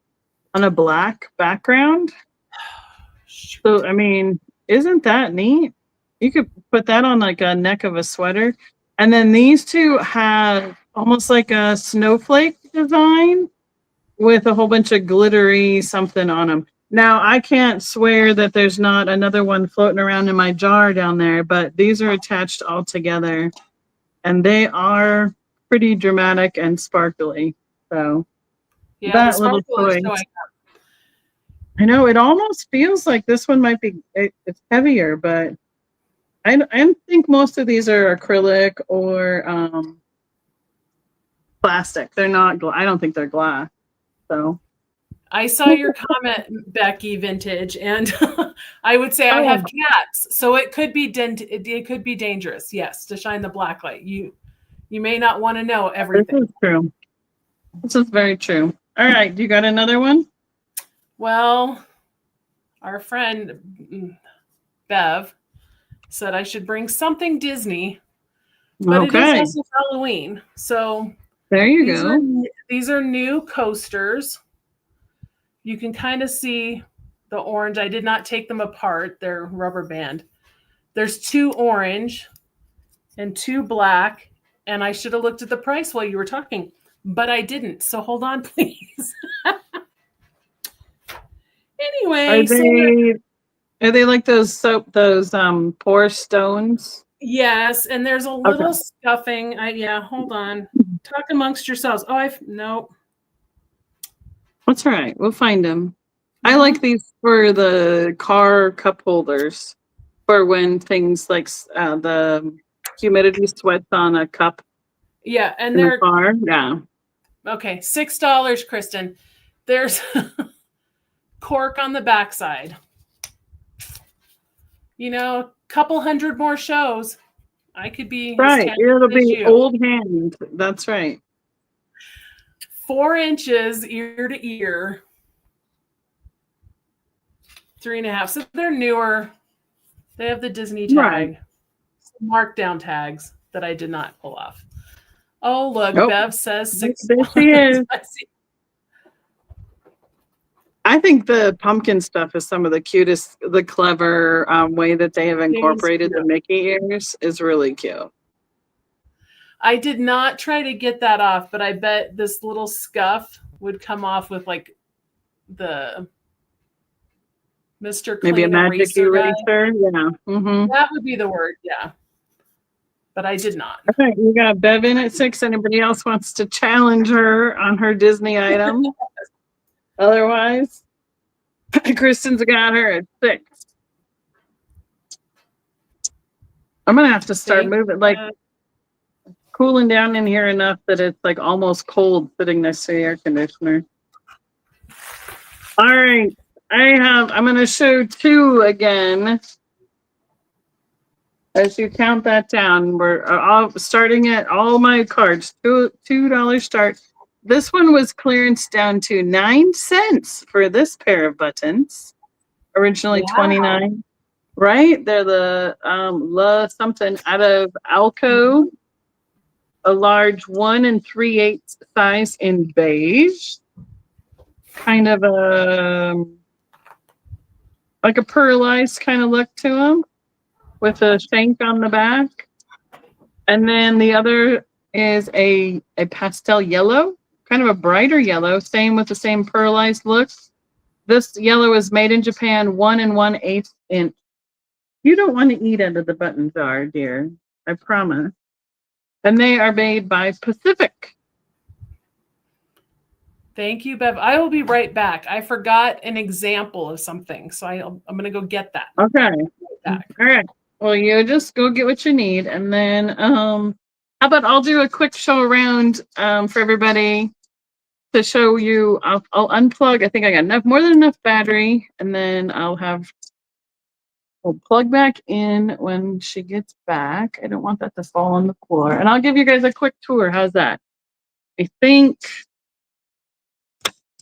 black background. So isn't that neat? You could put that on like a neck of a sweater, and then these two have almost like a snowflake design with a whole bunch of glittery something on them. Now, I can't swear that there's not another one floating around in my jar down there, but these are attached all together, and they are pretty dramatic and sparkly. So, yeah, that little toy. I know, it almost feels like this one might be, it's heavier, but I think most of these are acrylic or plastic. They're not, I don't think they're glass. So. I saw your comment, Becky Vintage, and I would say I have cats, so it could be dangerous. Yes, to shine the black light. You You may not want to know This everything. is true. This is very true. All right. You got another one? Well, our friend Bev said I should bring something Disney, but it is Okay. also Halloween. So There you go. these are new coasters. You can kind of see the orange. I did not take them apart. They're rubber band. There's 2 orange and 2 black. And I should have looked at the price while you were talking, but I didn't. So hold on, please. Anyway, Are they like those pour stones? yes, and there's a little scuffing. Yeah, hold on. Talk amongst yourselves. Oh, no. That's all right. We'll find them. I like these for the car cup holders for when things like the humidity sweats on a cup. Yeah, and in they're the car. Yeah. okay. $6, Kristen. There's cork on the backside. You know, a couple hundred more shows. I could be right. It'll be old hand. That's right. 4 inches ear to ear. 3.5. So they're newer. They have the Disney tag. Right. Markdown tags that I did not pull off. Oh, look, Bev says $6. There she is. I think the pumpkin stuff is some of the cutest, the clever way that they have incorporated the Mickey ears is really cute. I did not try to get that off, but I bet this little scuff would come off with like the Mr. Maybe a Clean magic eraser. Yeah. Mm-hmm. That would be the word. Yeah. But I did not. Okay, you got Bev in at 6. Anybody else wants to challenge her on her Disney item? Otherwise, Kristen's got her at 6. I'm gonna have to start moving, like cooling down in here enough that it's like almost cold sitting next to the air conditioner. All right, I'm gonna show 2 again. As you count that down, we're all starting at all my cards. $2 start. This one was clearance down to 9 cents for this pair of buttons. Originally 29. Right? They're the La something out of Alco. A large 1 3/8 size in beige. Kind of like a pearlized kind of look to them, with a shank on the back. And then the other is a pastel yellow, kind of a brighter yellow, same with the same pearlized look. This yellow is made in Japan, 1 1/8 inch. You don't want to eat out of the button jar, dear. I promise. And they are made by Pacific. Thank you, Bev. I will be right back. I forgot an example of something, so I'm going to go get that. Okay. All right. Well, you just go get what you need, and then how about I'll do a quick show around for everybody to show you. I'll unplug. I think I got more than enough battery, and then we'll plug back in when she gets back. I don't want that to fall on the floor, and I'll give you guys a quick tour. How's that? I think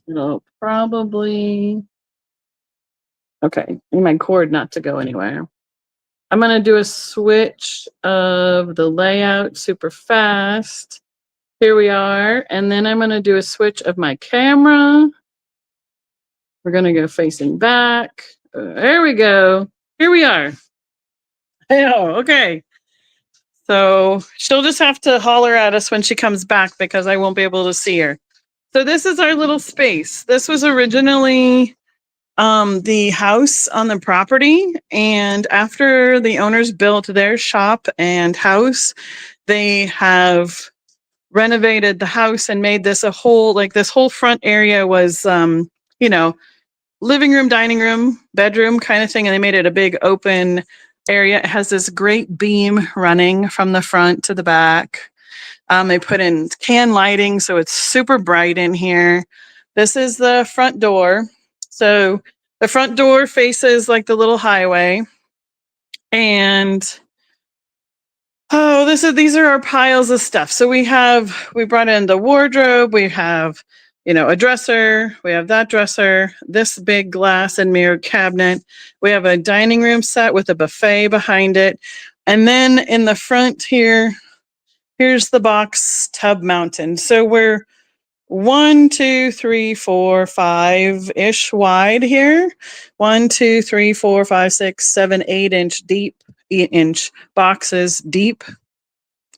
it'll probably okay. I need my cord not to go anywhere. I'm going to do a switch of the layout super fast. Here we are. And then I'm going to do a switch of my camera. We're going to go facing back. There we go. Here we are. Oh, okay. So she'll just have to holler at us when she comes back because I won't be able to see her. So this is our little space. This was originally the house on the property, and after the owners built their shop and house, they have renovated the house and made this this whole front area was living room, dining room, bedroom kind of thing, and they made it a big open area. It has this great beam running from the front to the back. They put in can lighting, so it's super bright in here. This is the front door. So the front door faces like the little highway. And these are our piles of stuff. So we brought in the wardrobe, we have, a dresser, we have that dresser, this big glass and mirror cabinet. We have a dining room set with a buffet behind it. And then in the front here's the box tub mountain. So we're 1, 2, 3, 4, 5-ish wide here. 1, 2, 3, 4, 5, 6, 7, 8-inch deep, 8-inch boxes deep.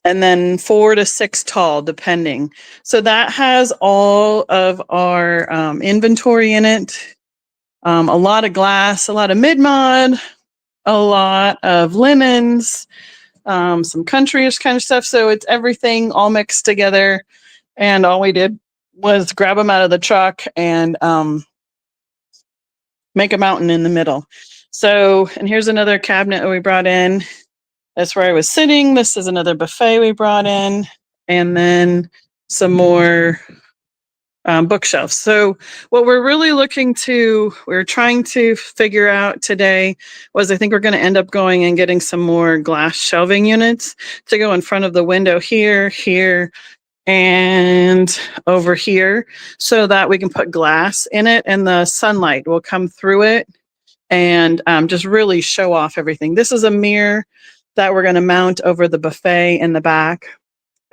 And then 4 to 6 tall, depending. So that has all of our inventory in it. A lot of glass, a lot of mid-mod, a lot of linens, some countryish kind of stuff. So it's everything all mixed together. And all we did was grab them out of the truck and make a mountain in the middle. So, and here's another cabinet that we brought in. That's where I was sitting. This is another buffet we brought in, and then some more bookshelves. So what we're trying to figure out today was, I think we're going to end up going and getting some more glass shelving units to go in front of the window here, and over here, so that we can put glass in it and the sunlight will come through it and just really show off everything. This is a mirror that we're going to mount over the buffet in the back.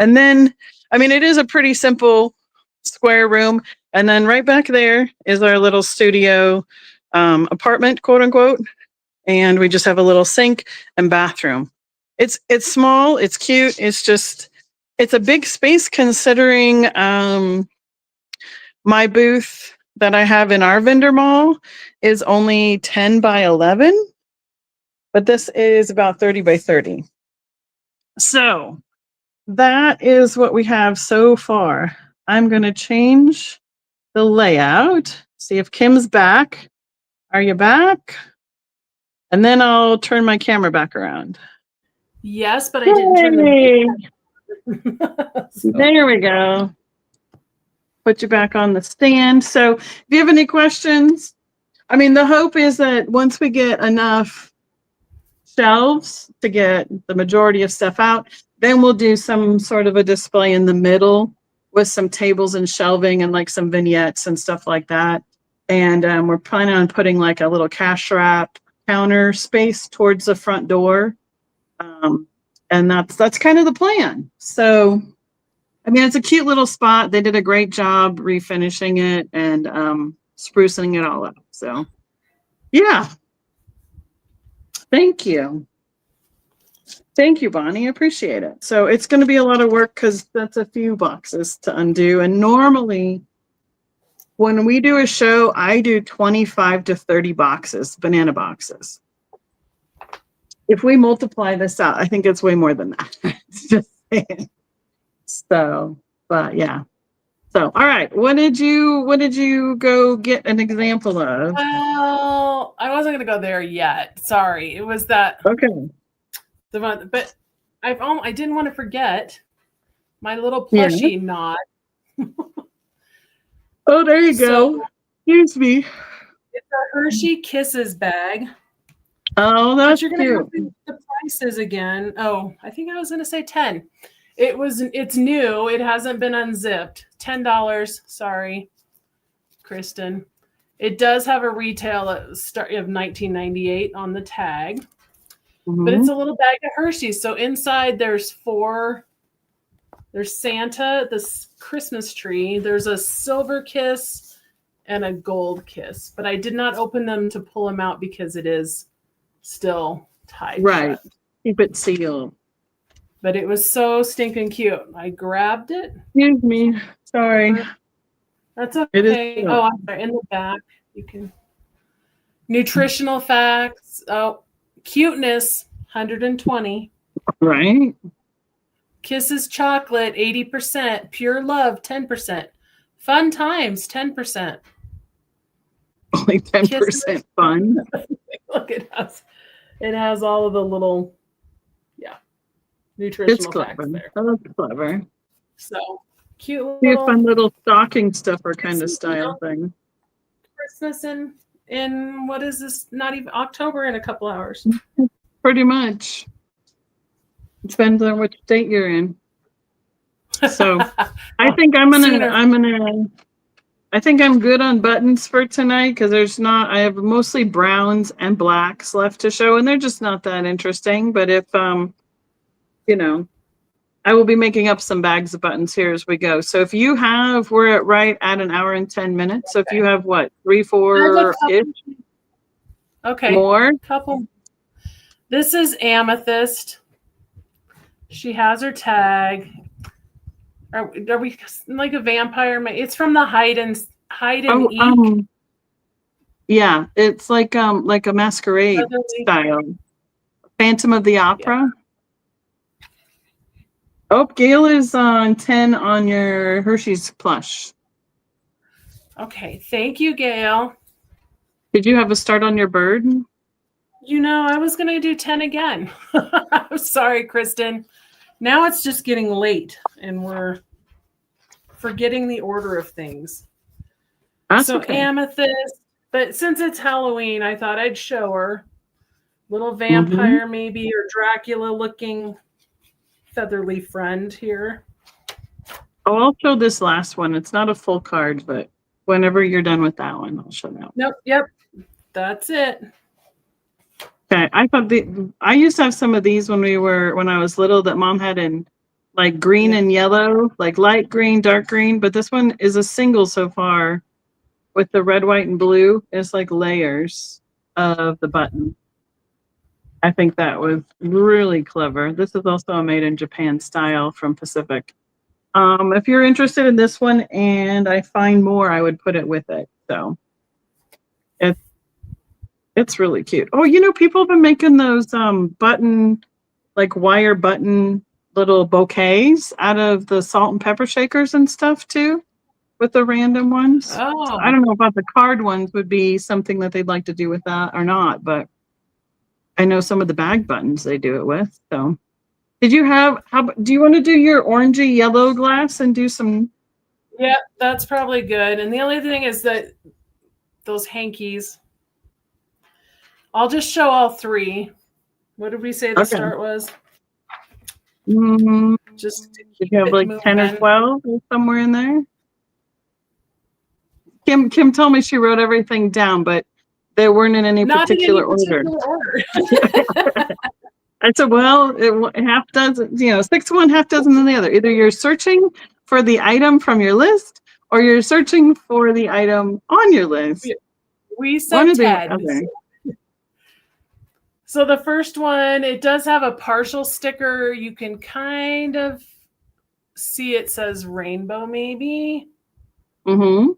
And then, it is a pretty simple square room. And then right back there is our little studio apartment, quote unquote. And we just have a little sink and bathroom. It's small, it's cute. It's a big space considering my booth that I have in our vendor mall is only 10 by 11. But this is about 30 by 30. So that is what we have so far. I'm going to change the layout. See if Kim's back. Are you back? And then I'll turn my camera back around. Yes, but I didn't turn the so. There we go. Put you back on the stand. So if you have any questions, the hope is that once we get enough shelves to get the majority of stuff out, then we'll do some sort of a display in the middle with some tables and shelving and like some vignettes and stuff like that. And we're planning on putting like a little cash wrap counter space towards the front door. And that's kind of the plan. So, it's a cute little spot. They did a great job refinishing it and sprucing it all up. So, yeah. Thank you. Thank you, Bonnie. I appreciate it. So it's going to be a lot of work because that's a few boxes to undo. And normally when we do a show, I do 25 to 30 boxes, banana boxes. If we multiply this out, I think it's way more than that. Just saying. So, but yeah. So, all right. What did you go get an example of? Well, I wasn't going to go there yet. Sorry. It was that. Okay. The one, but I didn't want to forget my little plushie knot. Oh, there you go. Excuse me. It's a Hershey Kisses bag. Oh, that's cute. You're going to go the prices again. Oh, I think I was going to say 10. It's new. It hasn't been unzipped. $10. Sorry, Kristen. It does have a retail of $19.98 on the tag. Mm-hmm. But it's a little bag of Hershey's. So inside there's Santa, this Christmas tree. There's a silver kiss and a gold kiss. But I did not open them to pull them out because it is still tied. Right. Keep it sealed. But it was so stinking cute. I grabbed it. Excuse me. Sorry. That's okay. Oh, I'm sorry. In the back, you can. Nutritional facts. Oh, cuteness, 120. Right. Kisses chocolate, 80%. Pure love, 10%. Fun times, 10%. Only 10% fun. Look, it has all of the little, nutritional facts there. Oh, that's clever. So cute little fun little stocking stuffer kind of style thing. Christmas in what is this? Not even October in a couple hours. Pretty much. It depends on which state you're in. So I Oh, think sooner. I think I'm good on buttons for tonight because I have mostly browns and blacks left to show, and they're just not that interesting. But if you know, I will be making up some bags of buttons here as we go. So if you have, we're right at an hour and 10 minutes. So if you have what, 3, 4 ish Okay. more? Couple. This is Amethyst. She has her tag. Are we like a vampire? It's from the hide and eek. Yeah, it's like a masquerade style. Phantom of the Opera. Yeah. Oh, Gail is on 10 on your Hershey's plush. Okay, thank you, Gail. Did you have a start on your bird? I was going to do 10 again. I'm sorry, Kristen. Now it's just getting late and we're forgetting the order of things. That's so okay. Amethyst, but since it's Halloween, I thought I'd show her. Little vampire maybe, or Dracula looking featherly friend here. Oh, I'll show this last one. It's not a full card, but whenever you're done with that one, I'll show that. Nope. Yep. That's it. Okay. I used to have some of these when I was little that Mom had in like green and yellow, like light green, dark green. But this one is a single so far with the red, white, and blue. It's like layers of the button. I think that was really clever. This is also a made in Japan style from Pacific. If you're interested in this one and I find more, I would put it with it. So it's really cute. Oh, people have been making those button, like wire button little bouquets out of the salt and pepper shakers and stuff too, with the random ones. Oh. So I don't know about the card ones would be something that they'd like to do with that or not, but I know some of the bag buttons they do it with. So do you want to do your orangey yellow glass and do some? Yeah, that's probably good. And the only thing is that those hankies, I'll just show all three. What did we say the start was? Just did you have like moving. 10 or 12 or somewhere in there? Kim told me she wrote everything down, but they weren't in any particular order. I said, well, half dozen, 6 one, half dozen than the other. Either you're searching for the item from your list or you're searching for the item on your list. We said 10. So the first one, it does have a partial sticker. You can kind of see it says rainbow, maybe. No.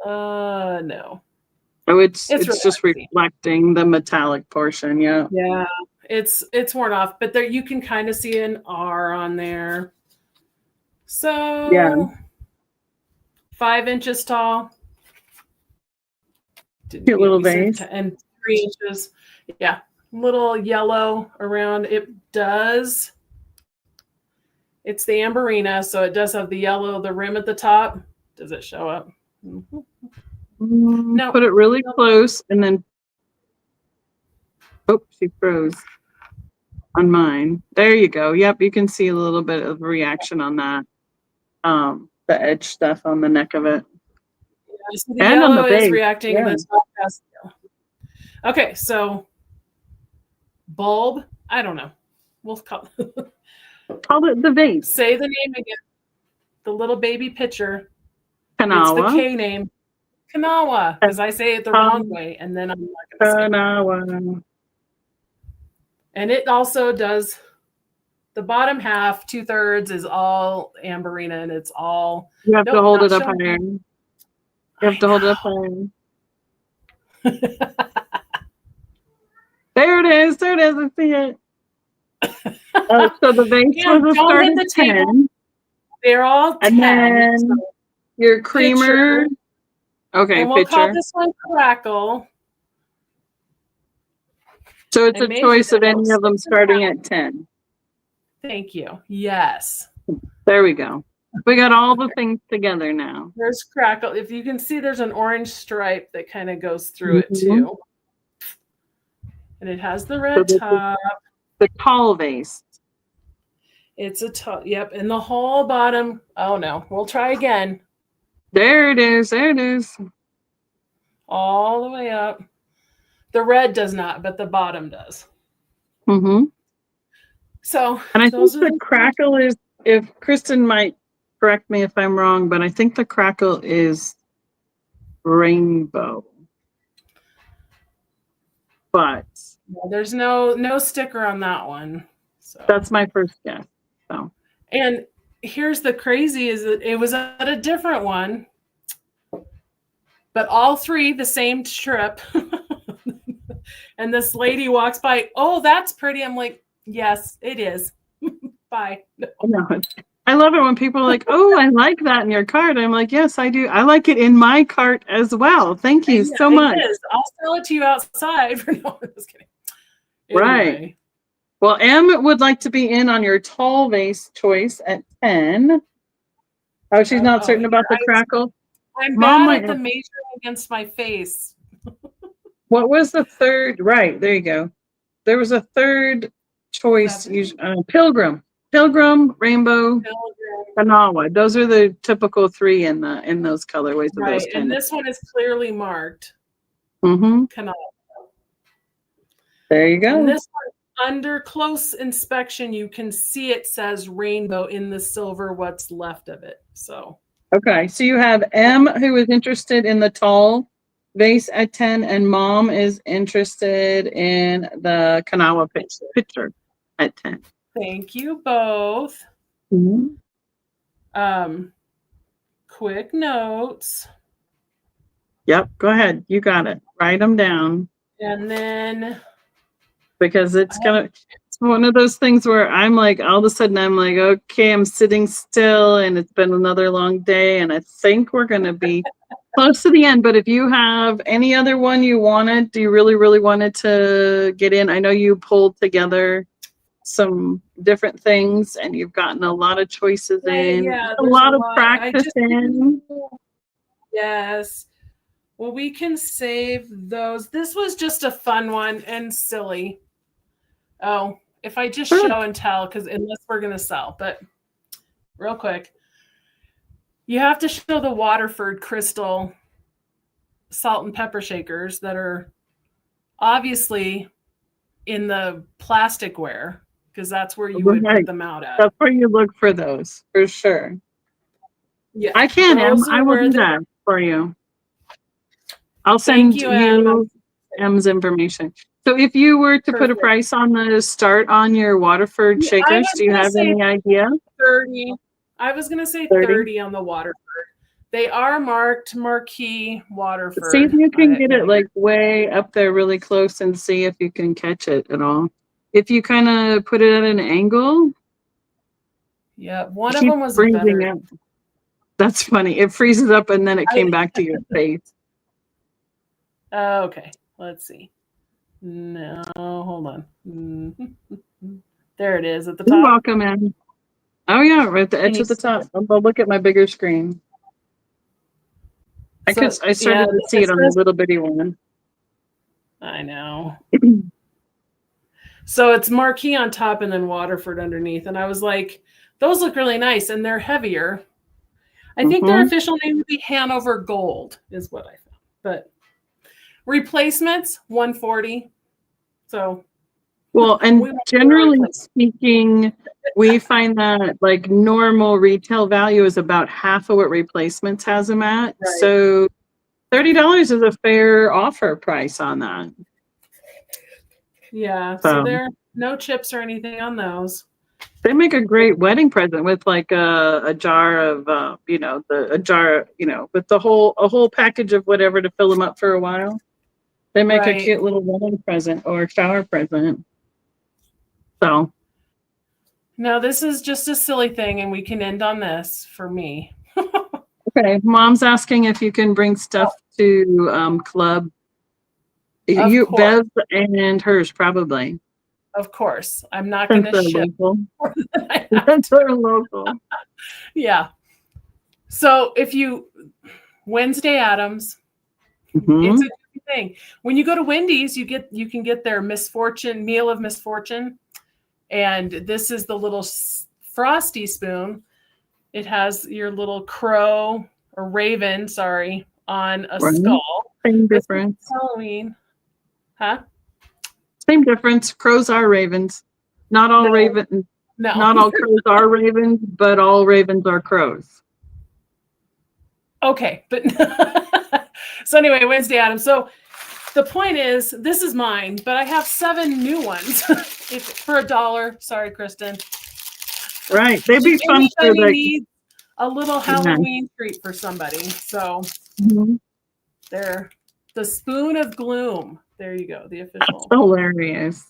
Oh, it's just reflecting the metallic portion. Yeah. Yeah. It's worn off, but there you can kind of see an R on there. So yeah, 5 inches tall. Cute little vase. And 3 inches. Yeah. Little yellow around. It's the Amberina, so it does have the yellow, the rim at the top. Does it show up? No. Put it really close and then she froze on mine. There you go. Yep, you can see a little bit of reaction on that. The edge stuff on the neck of it. Yeah, so the yellow is reacting to this pastel. Okay, so bulb, I don't know. We'll call it the vase. Say the name again. The little baby picture. Kanawa. It's the K name. Kanawa, because I say it the wrong way, and then I'm not going to say Kanawa. And it also does the bottom half, 2/3 is all Amberina, and it's all. You have to hold it up higher. You have to hold it up higher. There it is. I see it. So the vase was a start at 10. They're all 10. And then your creamer. Pitcher. Okay, and we'll call this one Crackle. So it's a choice of any of them starting at 10. Thank you. Yes. There we go. We got all the things together now. There's Crackle. If you can see, there's an orange stripe that kind of goes through it too. And it has the red top. The tall vase. It's yep, and the whole bottom. Oh no, we'll try again. There it is. There it is. All the way up. The red does not, but the bottom does. Mm-hmm. So, and I think the crackle is, if Kristen might correct me if I'm wrong, but I think the crackle is rainbow. But there's no sticker on that one. So that's my first guess. So, and here's the crazy is that it was at a different one, but all three the same strip. And this lady walks by. Oh, that's pretty. I'm like, yes, it is. Bye. No. I love it when people are like, "Oh, I like that in your cart." I'm like, "Yes, I do. I like it in my cart as well. Thank you so much." It is. I'll sell it to you outside. For no, I'm just kidding. Right. Anyway. Well, M would like to be in on your tall vase choice at 10. Oh, she's not certain about the crackle. I'm bad at the measuring against my face. What was the third? Right, there you go. There was a third choice. Pilgrim, Rainbow, Kanawha. Those are the typical three in those colorways. Right, those and this one is clearly marked. Mm-hmm. Kanawha. There you go. And this one, under close inspection, you can see it says rainbow in the silver. What's left of it? So. Okay, so you have M who is interested in the tall vase at 10, and Mom is interested in the Kanawha picture at 10. Thank you both. Mm-hmm. Quick notes. Yep, go ahead. You got it. Write them down. And then because it's one of those things where I'm like, all of a sudden I'm like, okay, I'm sitting still and it's been another long day and I think we're going to be close to the end. But if you have any other one you really wanted to get in? I know you pulled together some different things and you've gotten a lot of choices in, a lot of practice in. Yes. Well, we can save those. This was just a fun one and silly. Oh, if I just show and tell, because unless we're going to sell, but real quick, you have to show the Waterford crystal salt and pepper shakers that are obviously in the plasticware, because that's where you would put them out at. That's where you look for those, for sure. Yeah, I can, Em. I will do that for you. I'll send you M's information. So if you were to put a price on the start on your Waterford shakers, do you have any idea? 30. I was going to say 30 on the Waterford. They are marked Marquee Waterford. See if you can get it like way up there really close and see if you can catch it at all. If you kind of put it at an angle. Yeah, one of them was better. That's funny. It freezes up and then it came back to your face. Okay, let's see. No, hold on. There it is at the top. You're welcome, Em. Oh yeah, right at the edge of the top. I'll look at my bigger screen. I started to see it on the little bitty one. I know. So it's Marquee on top and then Waterford underneath. And I was like, those look really nice and they're heavier. I think their official name would be Hanover Gold is what I found. But replacements, $140. So well, and generally speaking, we find that like normal retail value is about half of what replacements has them at. Right. So $30 is a fair offer price on that. Yeah. So there are no chips or anything on those. They make a great wedding present with like a jar of with a whole package of whatever to fill them up for a while. They make a cute little wedding present or shower present. So no, this is just a silly thing and we can end on this for me. Okay. Mom's asking if you can bring stuff to club. Bev and hers probably. Of course. I'm not going to ship. That's our local. Yeah. So if you Wednesday Addams, it's a good thing. When you go to Wendy's, you can get their meal of misfortune. And this is the little Frosty spoon, it has your little crow or raven, sorry, on a Right. skull. Same It's difference. Halloween. Huh? Same difference. Crows are ravens. Not all No. not all crows are ravens, but all ravens are crows. Okay, but so anyway, Wednesday Addams. So the point is, this is mine, but I have 7 new ones for $1. Sorry, Kristen. Right. They'd be If fun for anybody the needs a little Halloween treat for somebody. So they're the spoon of gloom. There you go, the official. That's hilarious.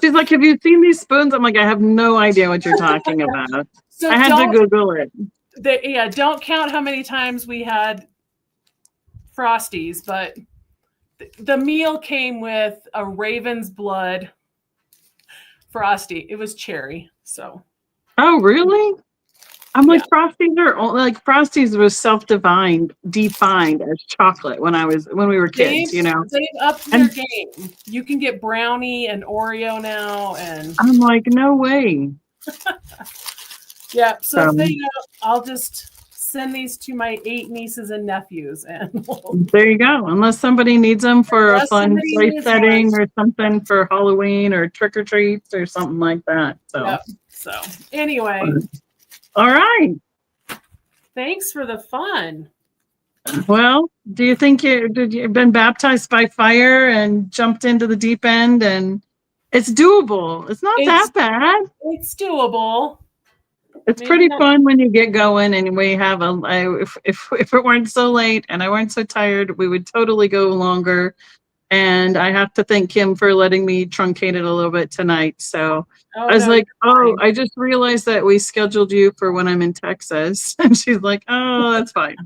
She's like, have you seen these spoons? I'm like, I have no idea what you're talking about. So I had to Google it. Don't count how many times we had Frosties, but the meal came with a raven's blood Frosty. It was cherry. So. Oh, really? I'm like, Frosties are like Frosties was defined as chocolate when we were kids, They've upped their game. You can get brownie and Oreo now, and I'm like, no way. Yeah. So if they I'll just send these to my 8 nieces and nephews, and there you go. Unless somebody needs them for a fun place setting or something for Halloween or trick or treats or something like that. So, so anyway. All right. Thanks for the fun. Well, do you think you've been baptized by fire and jumped into the deep end, and it's doable? It's not that bad. It's doable. It's pretty fun when you get going, and we have if it weren't so late and I weren't so tired, we would totally go longer. And I have to thank Kim for letting me truncate it a little bit tonight. So I was like, oh, I just realized that we scheduled you for when I'm in Texas. And she's like, oh, that's fine.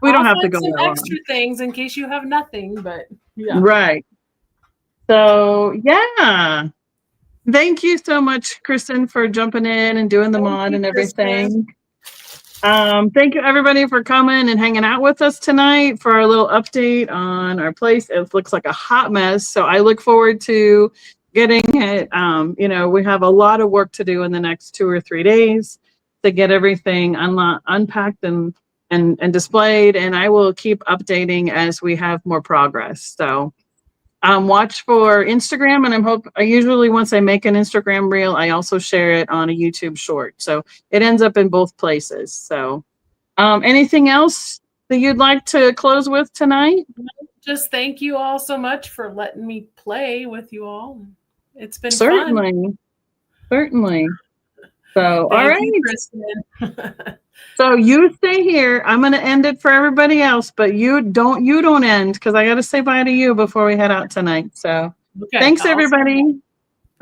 We don't have to go some that extra things in case you have nothing, but yeah. Right. So yeah. Thank you so much, Kristen, for jumping in and doing the mod and everything. Thank you everybody for coming and hanging out with us tonight for our little update on our place. It looks like a hot mess, so I look forward to getting it. We have a lot of work to do in the next 2 or 3 days to get everything unpacked and displayed, and I will keep updating as we have more progress. So watch for Instagram, and I usually, once I make an Instagram reel, I also share it on a YouTube short. So it ends up in both places. So anything else that you'd like to close with tonight? Just thank you all so much for letting me play with you all. It's been fun. Certainly. So, all right. You, Kristen. So you stay here. I'm going to end it for everybody else, but you don't end, because I got to say bye to you before we head out tonight. So thanks everybody. And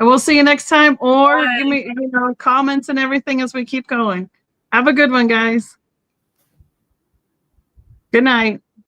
we'll see you next time, or give me comments and everything as we keep going. Have a good one, guys. Good night.